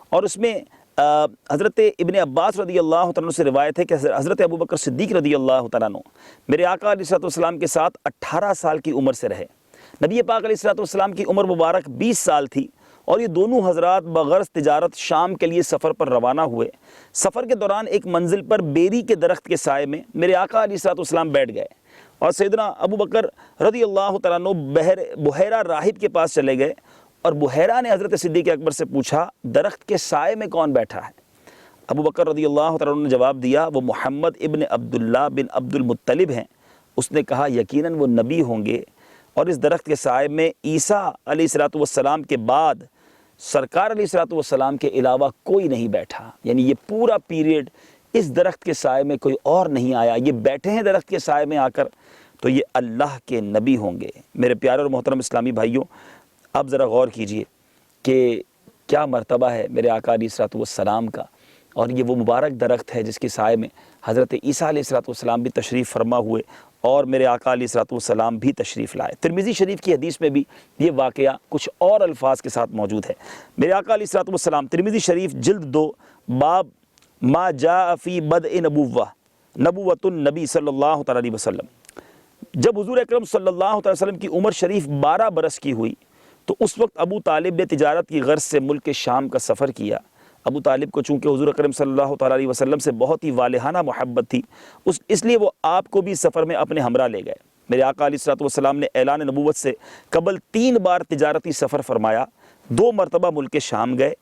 اور اس میں حضرت ابن عباس رضی اللہ تعالیٰ عنہ سے روایت ہے کہ حضرت ابوبکر صدیق رضی اللہ تعالیٰ عنہ میرے آقا علیہ الصلوۃ والسلام کے ساتھ 18 سال کی عمر سے رہے۔ نبی پاک علیہ الصلوۃ والسلام کی عمر مبارک 20 سال تھی اور یہ دونوں حضرات بغرض تجارت شام کے لیے سفر پر روانہ ہوئے۔ سفر کے دوران ایک منزل پر بیری کے درخت کے سائے میں میرے آقا علیہ الصلوۃ والسلام بیٹھ گئے اور سیدنا ابوبکر رضی اللہ تعالیٰ عنہ بحیرہ راہب کے پاس چلے گئے اور بحیرہ نے حضرت صدیق اکبر سے پوچھا درخت کے سائے میں کون بیٹھا ہے؟ ابوبکر رضی اللہ تعالیٰ عنہ نے جواب دیا وہ محمد ابن عبداللہ بن عبد المطلب ہیں۔ اس نے کہا یقیناً وہ نبی ہوں گے، اور اس درخت کے سائے میں عیسیٰ علیہ الصلوۃ والسلام کے بعد سرکار علیہ الصلوۃ والسلام کے علاوہ کوئی نہیں بیٹھا، یعنی یہ پورا پیریڈ اس درخت کے سائے میں کوئی اور نہیں آیا، یہ بیٹھے ہیں درخت کے سائے میں آ کر، تو یہ اللہ کے نبی ہوں گے۔ میرے پیارے اور محترم اسلامی بھائیوں، اب ذرا غور کیجئے کہ کیا مرتبہ ہے میرے آقا علیہ الصلوۃ والسلام کا، اور یہ وہ مبارک درخت ہے جس کے سائے میں حضرت عیسیٰ علیہ الصلوۃ والسلام بھی تشریف فرما ہوئے اور میرے آقا علیہ الصلوۃ والسلام بھی تشریف لائے۔ ترمذی شریف کی حدیث میں بھی یہ واقعہ کچھ اور الفاظ کے ساتھ موجود ہے۔ میرے آقا علیہ الصلوۃ والسلام، ترمذی شریف جلد 2 باب ما جاء فی بدء نبوۃ النبی صلی اللہ تعالیٰ علیہ وسلم، جب حضور اکرم صلی اللہ تعالیٰ وسلم کی عمر شریف 12 برس کی ہوئی تو اس وقت ابو طالب نے تجارت کی غرض سے ملک شام کا سفر کیا۔ ابو طالب کو چونکہ حضور اکرم صلی اللہ تعالیٰ علیہ وسلم سے بہت ہی والہانہ محبت تھی، اس لیے وہ آپ کو بھی سفر میں اپنے ہمراہ لے گئے۔ میرے آقا علیہ الصلوۃ والسلام نے اعلان نبوت سے قبل 3 بار تجارتی سفر فرمایا، 2 مرتبہ ملک شام گئے،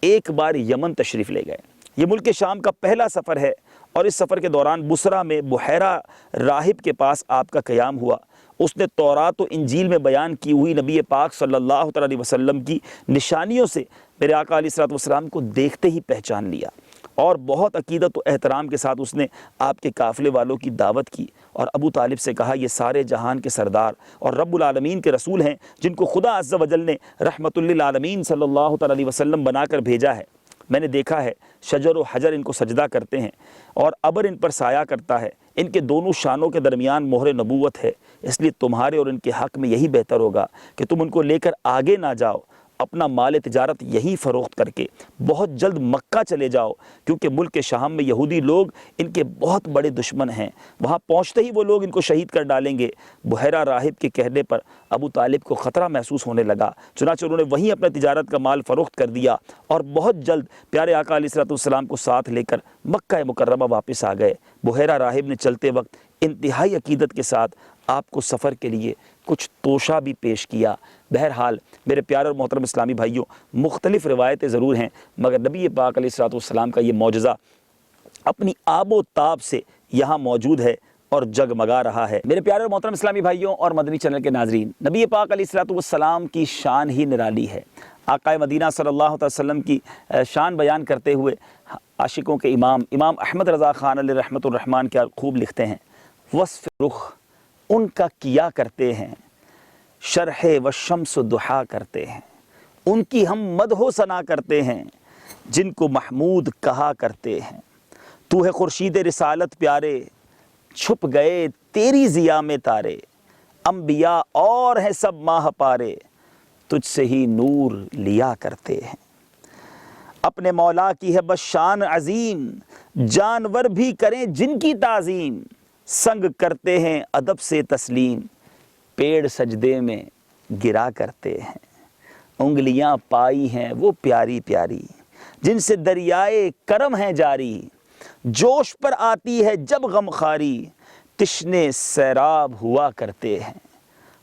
1 بار یمن تشریف لے گئے۔ یہ ملک شام کا پہلا سفر ہے اور اس سفر کے دوران بصرہ میں بحیرہ راہب کے پاس آپ کا قیام ہوا۔ اس نے تورات و انجیل میں بیان کی ہوئی نبی پاک صلی اللہ تعالیٰ علیہ وسلم کی نشانیوں سے میرے آقا علیہ الصلوۃ والسلام کو دیکھتے ہی پہچان لیا، اور بہت عقیدت و احترام کے ساتھ اس نے آپ کے قافلے والوں کی دعوت کی اور ابو طالب سے کہا یہ سارے جہان کے سردار اور رب العالمین کے رسول ہیں جن کو خدا عز و جل نے رحمت للعالمین صلی اللہ تعالیٰ علیہ وسلم بنا کر بھیجا ہے۔ میں نے دیکھا ہے شجر و حجر ان کو سجدہ کرتے ہیں اور ابر ان پر سایہ کرتا ہے، ان کے دونوں شانوں کے درمیان مہر نبوت ہے، اس لیے تمہارے اور ان کے حق میں یہی بہتر ہوگا کہ تم ان کو لے کر آگے نہ جاؤ، اپنا مال تجارت یہی فروخت کر کے بہت جلد مکہ چلے جاؤ، کیونکہ ملک شام میں یہودی لوگ ان کے بہت بڑے دشمن ہیں، وہاں پہنچتے ہی وہ لوگ ان کو شہید کر ڈالیں گے۔ بحیرہ راہب کے کہنے پر ابو طالب کو خطرہ محسوس ہونے لگا، چنانچہ انہوں نے وہیں اپنے تجارت کا مال فروخت کر دیا اور بہت جلد پیارے آقا علیہ الصلوۃ والسلام کو ساتھ لے کر مکہ مکرمہ واپس آ گئے۔ بحیرہ راہب نے چلتے وقت انتہائی عقیدت کے ساتھ آپ کو سفر کے لیے کچھ توشہ بھی پیش کیا۔ بہرحال میرے پیارے اور محترم اسلامی بھائیوں، مختلف روایتیں ضرور ہیں، مگر نبی پاک علیہ الصلوۃ والسلام کا یہ معجزہ اپنی آب و تاب سے یہاں موجود ہے اور جگمگا رہا ہے۔ میرے پیارے اور محترم اسلامی بھائیوں اور مدنی چینل کے ناظرین، نبی پاک علیہ الصلوۃ والسلام کی شان ہی نرالی ہے۔ آقا مدینہ صلی اللہ علیہ وسلم کی شان بیان کرتے ہوئے عاشقوں کے امام احمد رضا خان علیہ رحمۃ الرحمن کیا خوب لکھتے ہیں، وصف رخ ان کا کیا کرتے ہیں، شرح و شمس و دحا کرتے ہیں، ان کی ہم مدح و ثنا کرتے ہیں، جن کو محمود کہا کرتے ہیں، تو ہے خورشید رسالت پیارے، چھپ گئے تیری ضیاء میں تارے، انبیاء اور ہیں سب ماہ پارے، تجھ سے ہی نور لیا کرتے ہیں۔ اپنے مولا کی ہے بس شان عظیم، جانور بھی کریں جن کی تعظیم، سنگ کرتے ہیں ادب سے تسلیم، پیڑ سجدے میں گرا کرتے ہیں۔ انگلیاں پائی ہیں وہ پیاری پیاری، جن سے دریائے کرم ہے جاری، جوش پر آتی ہے جب غمخواری، تشنے سیراب ہوا کرتے ہیں۔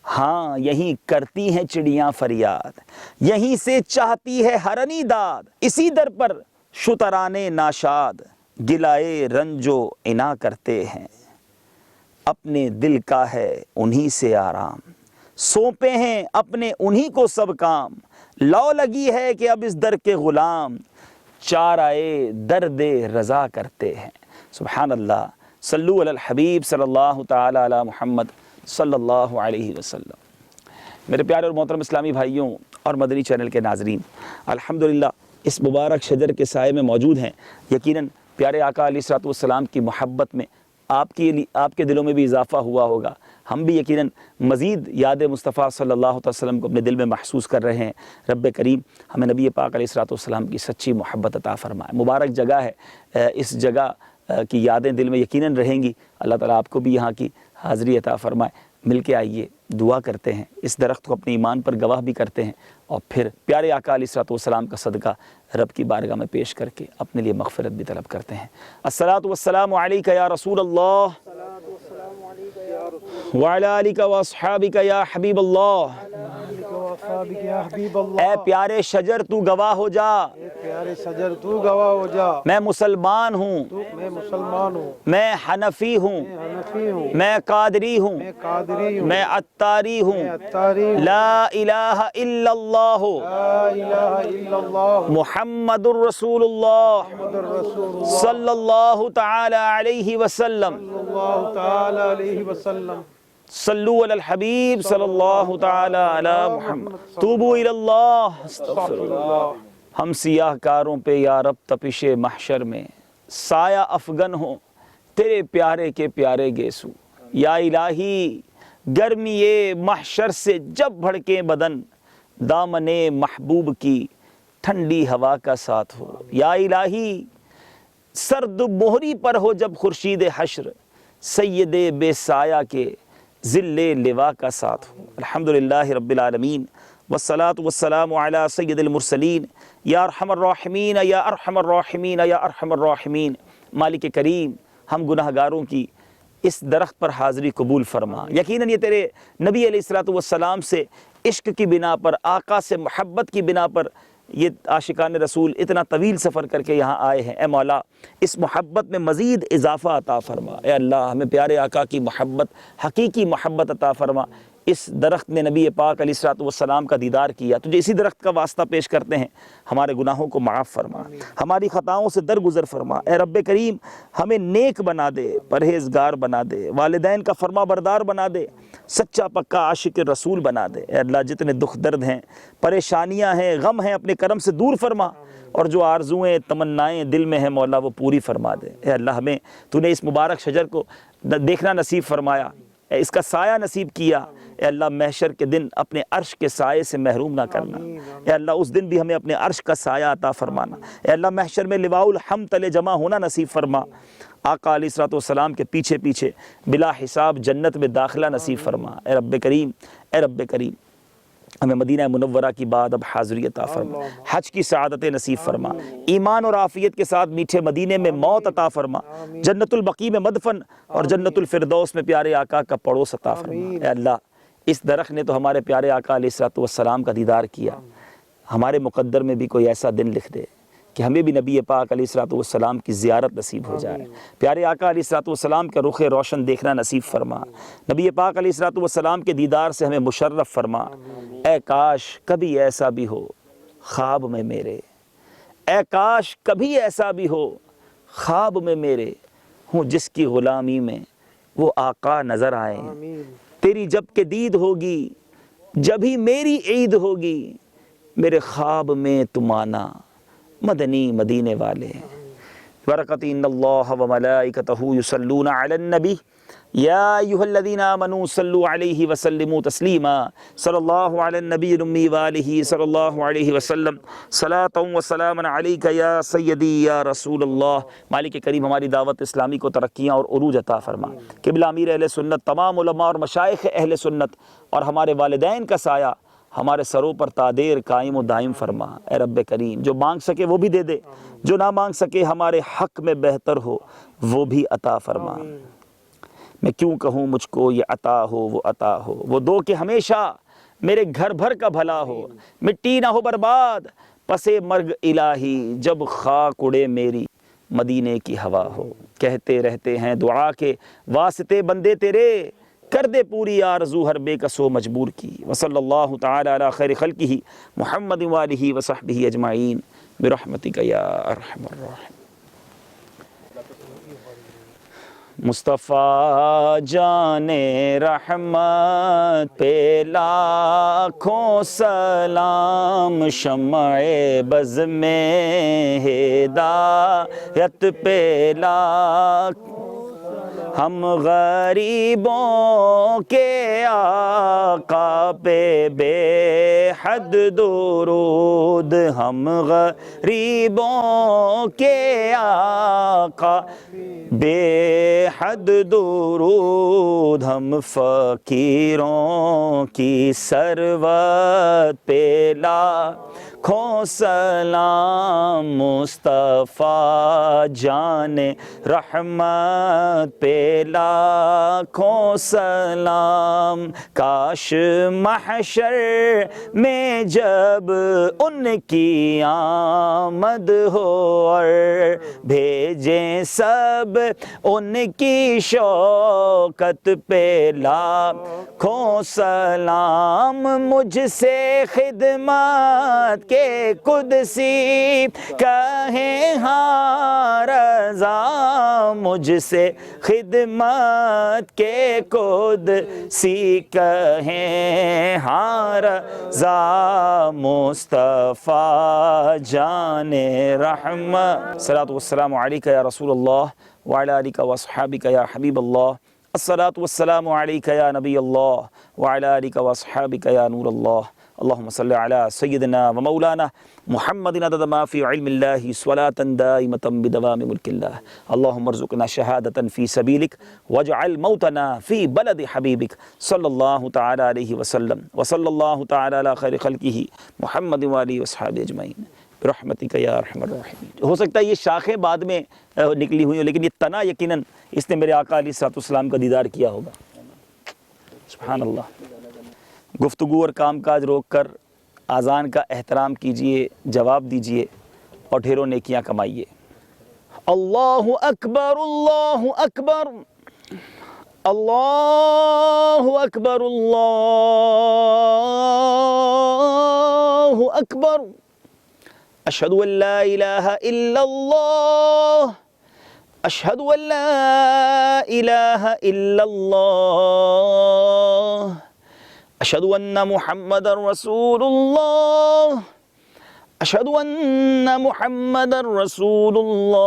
ہاں یہیں کرتی ہیں چڑیاں فریاد، یہیں سے چاہتی ہے ہرنی داد، اسی در پر شترانے ناشاد، گلائے رنجو عنا کرتے ہیں۔ اپنے دل کا ہے انہی سے آرام، سونپے ہیں اپنے انہی کو سب کام، لو لگی ہے کہ اب اس در کے غلام، چارۂ درد رضا کرتے ہیں۔ سبحان اللہ، صلو علی الحبیب صلی اللہ تعالی علی محمد صلی اللہ علیہ وسلم۔ میرے پیارے اور محترم اسلامی بھائیوں اور مدنی چینل کے ناظرین، الحمدللہ اس مبارک شجر کے سائے میں موجود ہیں۔ یقیناً پیارے آقا علیہ الصلوۃ والسلام کی محبت میں آپ کے دلوں میں بھی اضافہ ہوا ہوگا۔ ہم بھی یقیناً مزید یاد مصطفیٰ صلی اللہ علیہ وسلم کو اپنے دل میں محسوس کر رہے ہیں۔ رب کریم ہمیں نبی پاک علیہ الصلوۃ والسلام کی سچی محبت عطا فرمائے۔ مبارک جگہ ہے، اس جگہ کی یادیں دل میں یقیناً رہیں گی۔ اللہ تعالیٰ آپ کو بھی یہاں کی حاضری عطا فرمائے۔ مل کے آئیے، دعا کرتے ہیں، اس درخت کو اپنے ایمان پر گواہ بھی کرتے ہیں، اور پھر پیارے آقا علیہ الصلوۃ والسلام کا صدقہ رب کی بارگاہ میں پیش کر کے اپنے لیے مغفرت بھی طلب کرتے ہیں۔ الصلاۃ والسلام علیک یا رسول اللہ، وعلی آلک و اصحابک یا حبیب اللہ۔ اے پیارے شجر تو گواہ ہو جا، پیارے شجر تو گواہ ہو جا، میں مسلمان ہوں، میں مسلمان ہوں، میں حنفی ہوں، حنفی ہوں، میں قادری ہوں، میں قادری ہوں، میں عطاری ہوں، عطاری ہوں، لا الہ الا اللہ لا الہ الا اللہ، محمد الرسول اللہ محمد الرسول اللہ صلی اللہ تعالی علیہ وسلم۔ صلی اللہ تعالی علیہ وسلم۔ صلو علی الحبیب صلی اللہ تعالی علی محمد، توبو الی اللہ، استغفر اللہ۔ ہم سیاہ کاروں پہ یا رب تپش محشر میں سایہ افغن ہوں تیرے پیارے کے پیارے گیسو، یا الہی گرمی محشر سے جب بھڑکے بدن، دامن محبوب کی ٹھنڈی ہوا کا ساتھ ہو، یا الہی سرد مہری پر ہو جب خورشید حشر، سید بے سایہ کے ذل لوا کا ساتھ ہو۔ الحمدللہ رب العالمین، والصلاة والسلام علی سید المرسلین، یا ارحم الراحمین یا ارحم الراحمین یا ارحم الراحمین۔ مالک کریم ہم گناہ گاروں کی اس درخت پر حاضری قبول فرما۔ یقیناً یہ تیرے نبی علیہ الصلوۃ والسلام سے عشق کی بنا پر، آقا سے محبت کی بنا پر یہ عاشقان رسول اتنا طویل سفر کر کے یہاں آئے ہیں۔ اے مولا اس محبت میں مزید اضافہ عطا فرما۔ اے اللہ ہمیں پیارے آقا کی محبت، حقیقی محبت عطا فرما۔ اس درخت نے نبی پاک علیہ الصلوۃ والسلام کا دیدار کیا، تجھے اسی درخت کا واسطہ پیش کرتے ہیں، ہمارے گناہوں کو معاف فرما، ہماری خطاؤں سے درگزر فرما۔ اے رب کریم ہمیں نیک بنا دے، پرہیزگار بنا دے، والدین کا فرما بردار بنا دے، سچا پکا عاشق رسول بنا دے۔ اے اللہ جتنے دکھ درد ہیں، پریشانیاں ہیں، غم ہیں، اپنے کرم سے دور فرما، اور جو آرزویں تمنائیں دل میں ہیں مولا وہ پوری فرما دے۔ اے اللہ ہمیں تو نے اس مبارک شجر کو دیکھنا نصیب فرمایا، اس کا سایہ نصیب کیا۔ اے اللہ محشر کے دن اپنے عرش کے سائے سے محروم نہ کرنا۔ اے اللہ اس دن بھی ہمیں اپنے عرش کا سایہ عطا فرمانا۔ اے اللہ محشر میں لواء الحمد تلے جمع ہونا نصیب فرما۔ آقا علیہ الصلوۃ والسلام کے پیچھے پیچھے بلا حساب جنت میں داخلہ نصیب فرما۔ اے رب کریم، اے رب کریم ہمیں مدینہ منورہ کی بعد اب حاضری عطا فرما، حج کی سعادت نصیب فرما، ایمان اور عافیت کے ساتھ میٹھے مدینے میں موت عطا فرما، جنت البقیع میں مدفن اور جنت الفردوس میں پیارے آقا کا پڑوس عطا فرما۔ اے اللہ اس درخت نے تو ہمارے پیارے آقا علیہ الصلوۃ والسلام کا دیدار کیا، ہمارے مقدر میں بھی کوئی ایسا دن لکھ دے کہ ہمیں بھی نبی پاک علیہ الصلوۃ والسلام کی زیارت نصیب ہو جائے۔ پیارے آقا علیہ الصلوۃ والسلام کا رخ روشن دیکھنا نصیب فرما، نبی پاک علیہ الصلوۃ والسلام کے دیدار سے ہمیں مشرف فرما۔ اے کاش کبھی ایسا بھی ہو خواب میں میرے، اے کاش کبھی ایسا بھی ہو خواب میں میرے، ہوں جس کی غلامی میں وہ آقا نظر آئیں، تیری جب کہ دید ہوگی جب ہی میری عید ہوگی، میرے خواب میں تم آنا مدنی مدینے والے ہیں۔ برکت ان اللہ و ملائکتہ یصلون علی النبی یا ایھا الذین آمنوا صلوا علیہ وسلموا تسلیما صلی اللہ علی النبی الامی وآلہ صلی اللہ علیہ وسلم صلاۃ و سلاما علیک یا سیدی یا رسول اللہ۔ مالک کریم ہماری دعوت اسلامی کو ترقیاں اور عروج عطا فرما۔ قبلہ امیر اہل سنت، تمام علماء اور مشائخ اہل سنت اور ہمارے والدین کا سایہ ہمارے سروں پر تادیر قائم و دائم فرما۔ اے رب کریم جو مانگ سکے وہ بھی دے دے، جو نہ مانگ سکے ہمارے حق میں بہتر ہو وہ بھی عطا فرما۔ میں کیوں کہوں مجھ کو یہ عطا ہو وہ عطا ہو، وہ دو کہ ہمیشہ میرے گھر بھر کا بھلا ہو، مٹی نہ ہو برباد پسے مرگ الہی، جب خاک اڑے میری مدینے کی ہوا ہو۔ کہتے رہتے ہیں دعا کے واسطے بندے تیرے، کر دے پوری آرزو ہر بے کس و مجبور کی۔ وصلی اللہ تعالی علی خیر خلقہ محمد وآلہ وصحبہ اجمعین برحمتک یا ارحم الراحمین۔ مصطفیٰ جان رحمت پہ لاکھوں سلام، شمع بز میں ہدایت پہ لاکھ، ہم غریبوں کے آقا پہ بے حد درود، ہم غریبوں کے آقا بے حد درود، ہم فقیروں کی ثروت پہ لاکھوں سلام، مصطفیٰ جان رحمت پہ لاکھوں سلام۔ کاش محشر میں جب ان کی آمد ہو اور بھیجیں سب ان کی شوکت پہ لاکھوں سلام، مجھ سے خدمت کے قدسی کہیں ہاں رضا، مجھ سے خدمت کے قدسی کہیں ہاں رضا، مصطفیٰ جان رحمت۔ صلاۃ والسلام علیک یا رسول اللہ وعلی آلک واصحابک یا حبیب اللہ، الصلاۃ والسلام علیک یا نبی اللہ وعلی آلک واصحابک یا نور اللہ۔ اللہم صلی علی سیدنا و مولانا محمد عدد ما فی علم اللہ صلاة دائمة بدوام ملک اللہ۔ اللہم ارزقنا شہادة فی سبیلک واجعل موتنا فی بلد حبیبک صلی اللہ تعالی علیہ وسلم، وصلی اللہ تعالی علی خیر خلقہ محمد وآلہ وصحابہ اجمعین برحمتک یا ارحم الراحمین۔ ہو سکتا ہے یہ شاخیں بعد میں نکلی ہوئی ہوں، لیکن یہ تنا یقیناً اس نے میرے آقا علیہ السلام کا دیدار کیا ہوگا۔ سبحان اللہ۔ گفتگو اور کام کاج روک کر اذان کا احترام کیجئے، جواب دیجئے اور ڈھیروں نیکیاں کمائیے۔ اللہ اکبر اللہ اکبر اللہ اکبر اللہ اکبر، اشہد ان لا الہ الا اللہ، اشہد ان لا الہ الا اللہ، اشہد ان محمد رسول اللہ، اشہد ان محمد رسول اللہ،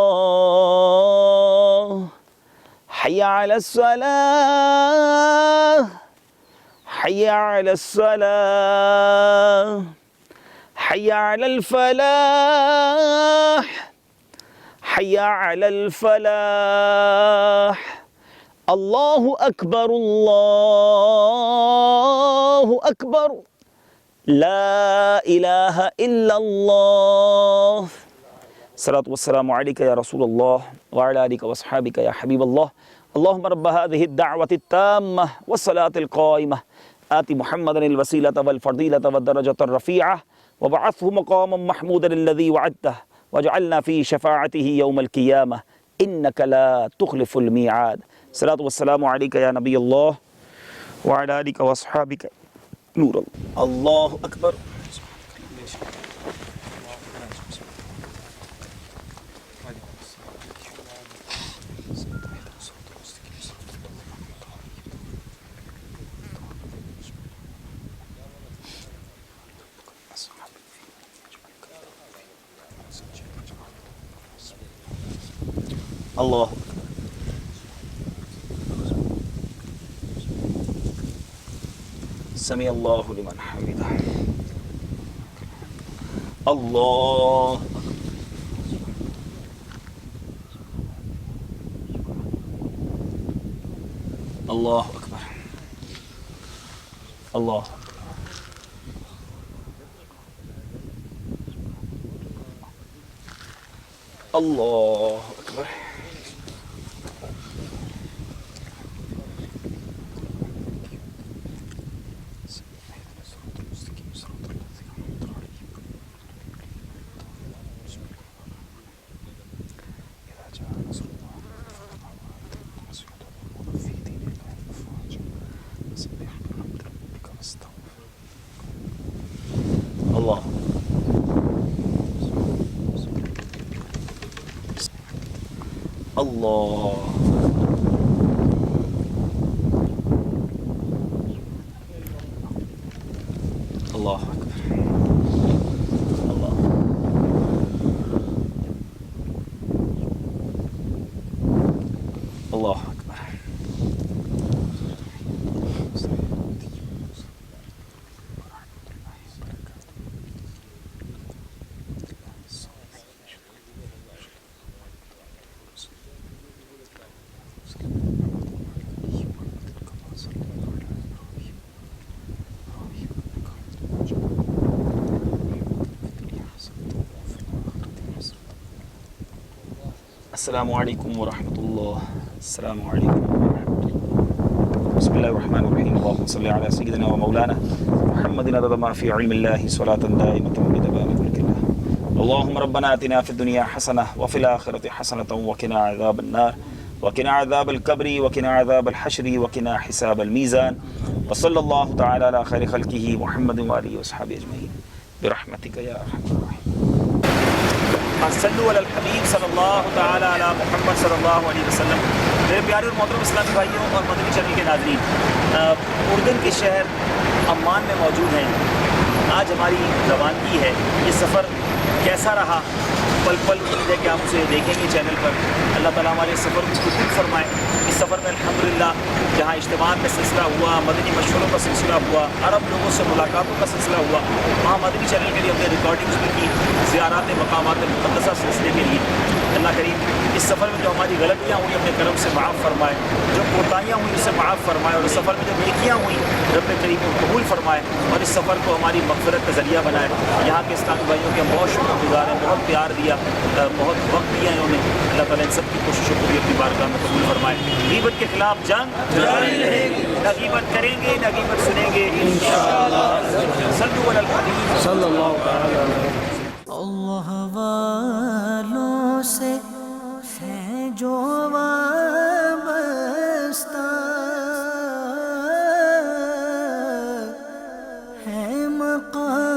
حی علی الصلاة، حی علی الصلاة، حی علی الفلاح، حی علی الفلاح، اللہ اکبر اللہ اکبر، لا الہ الا اللہ۔ صلاۃ والسلام علیک یا رسول اللہ وعلی آلک واصحابک یا حبیب اللہ۔ اللہم رب هذه الدعوة التامة والصلاة القائمة آت محمدا الوسیلة والفضیلة والدرجة الرفیعة وابعثه مقاما محمودا الذي وعدته واجعلنا في شفاعته يوم القيامة إنك لا تخلف الميعاد۔ صلاۃ والسلام علیک یا نبی اللہ وعلی آلک واصحابک نور اللہ۔ اللہ اکبر۔ اللہ سمیع اللہ لمن حمدہ اللہ اللہ اکبر اللہ اللہ اکبر اللہ اللہ اللہ اکبر اللہ اللہ اکبر السلام علیکم ورحمۃ اللہ السلام علیکم ورحمۃ اللہ بسم اللہ الرحمن الرحیم اللہم صلی علی سیدنا و مولانا محمد عدد ما فی علم اللہ صلاة دائمة بدوام ملک اللہ اللہم ربنا آتنا فی الدنیا حسنہ وفی الآخرۃ حسنۃ وقنا عذاب النار وقنا عذاب القبر وقنا عذاب الحشر وقنا حساب المیزان وصلی اللہ تعالی علی خیر خلقہ محمد وآلہ وصحبہ اجمعین برحمتک یا ارحم الراحمین صلو علی الحبیب صلی اللہ تعالی علی محمد صلی اللہ علیہ وسلم. میرے پیارے اور محترم اسلامی بھائیوں اور مدنی چینل کے ناظرین، اردن کے شہر عمان میں موجود ہیں. آج ہماری روانگی ہے. یہ سفر کیسا رہا پل پل امید ہے کہ آپ اسے دیکھیں گے چینل پر. اللہ تعالیٰ ہمارے سفر کو قبول فرمائے. اس سفر میں الحمدللہ جہاں اجتماع کا سلسلہ ہوا، مدنی مشوروں کا سلسلہ ہوا، عرب لوگوں سے ملاقاتوں کا سلسلہ ہوا، وہاں مدنی چینل کے لیے ہم نے ریکارڈنگز بھی کی، زیارات مقامات مقدسہ سلسلے کے لیے. اللہ کریم اس سفر میں جو ہماری غلطیاں ہوئیں اپنے کرم سے معاف فرمائے، جو کوتاہیاں ہوئیں اسے معاف فرمائے، اور اس سفر میں جو نیکیاں ہوئیں رب کریم قبول فرمائے، اور اس سفر کو ہماری مغفرت کا ذریعہ بنائے. یہاں کے اسلامی بھائیوں کے بہت شکر گزار ہیں، بہت پیار دیا، بہت وقت دیا انہوں نے. اللہ تعالیٰ ان سب کی کوششوں کو بھی اپنی بارگاہ میں قبول فرمائے. غیبت کے خلاف جنگ جاری رہے گی، نہ غیبت کریں گے نہ غیبت سنیں گے انشاءاللہ. صلو علی الحبیب صلی اللہ علیہ وسلم. اللہ والوں سے ہے جو وابستہ، ہے مقام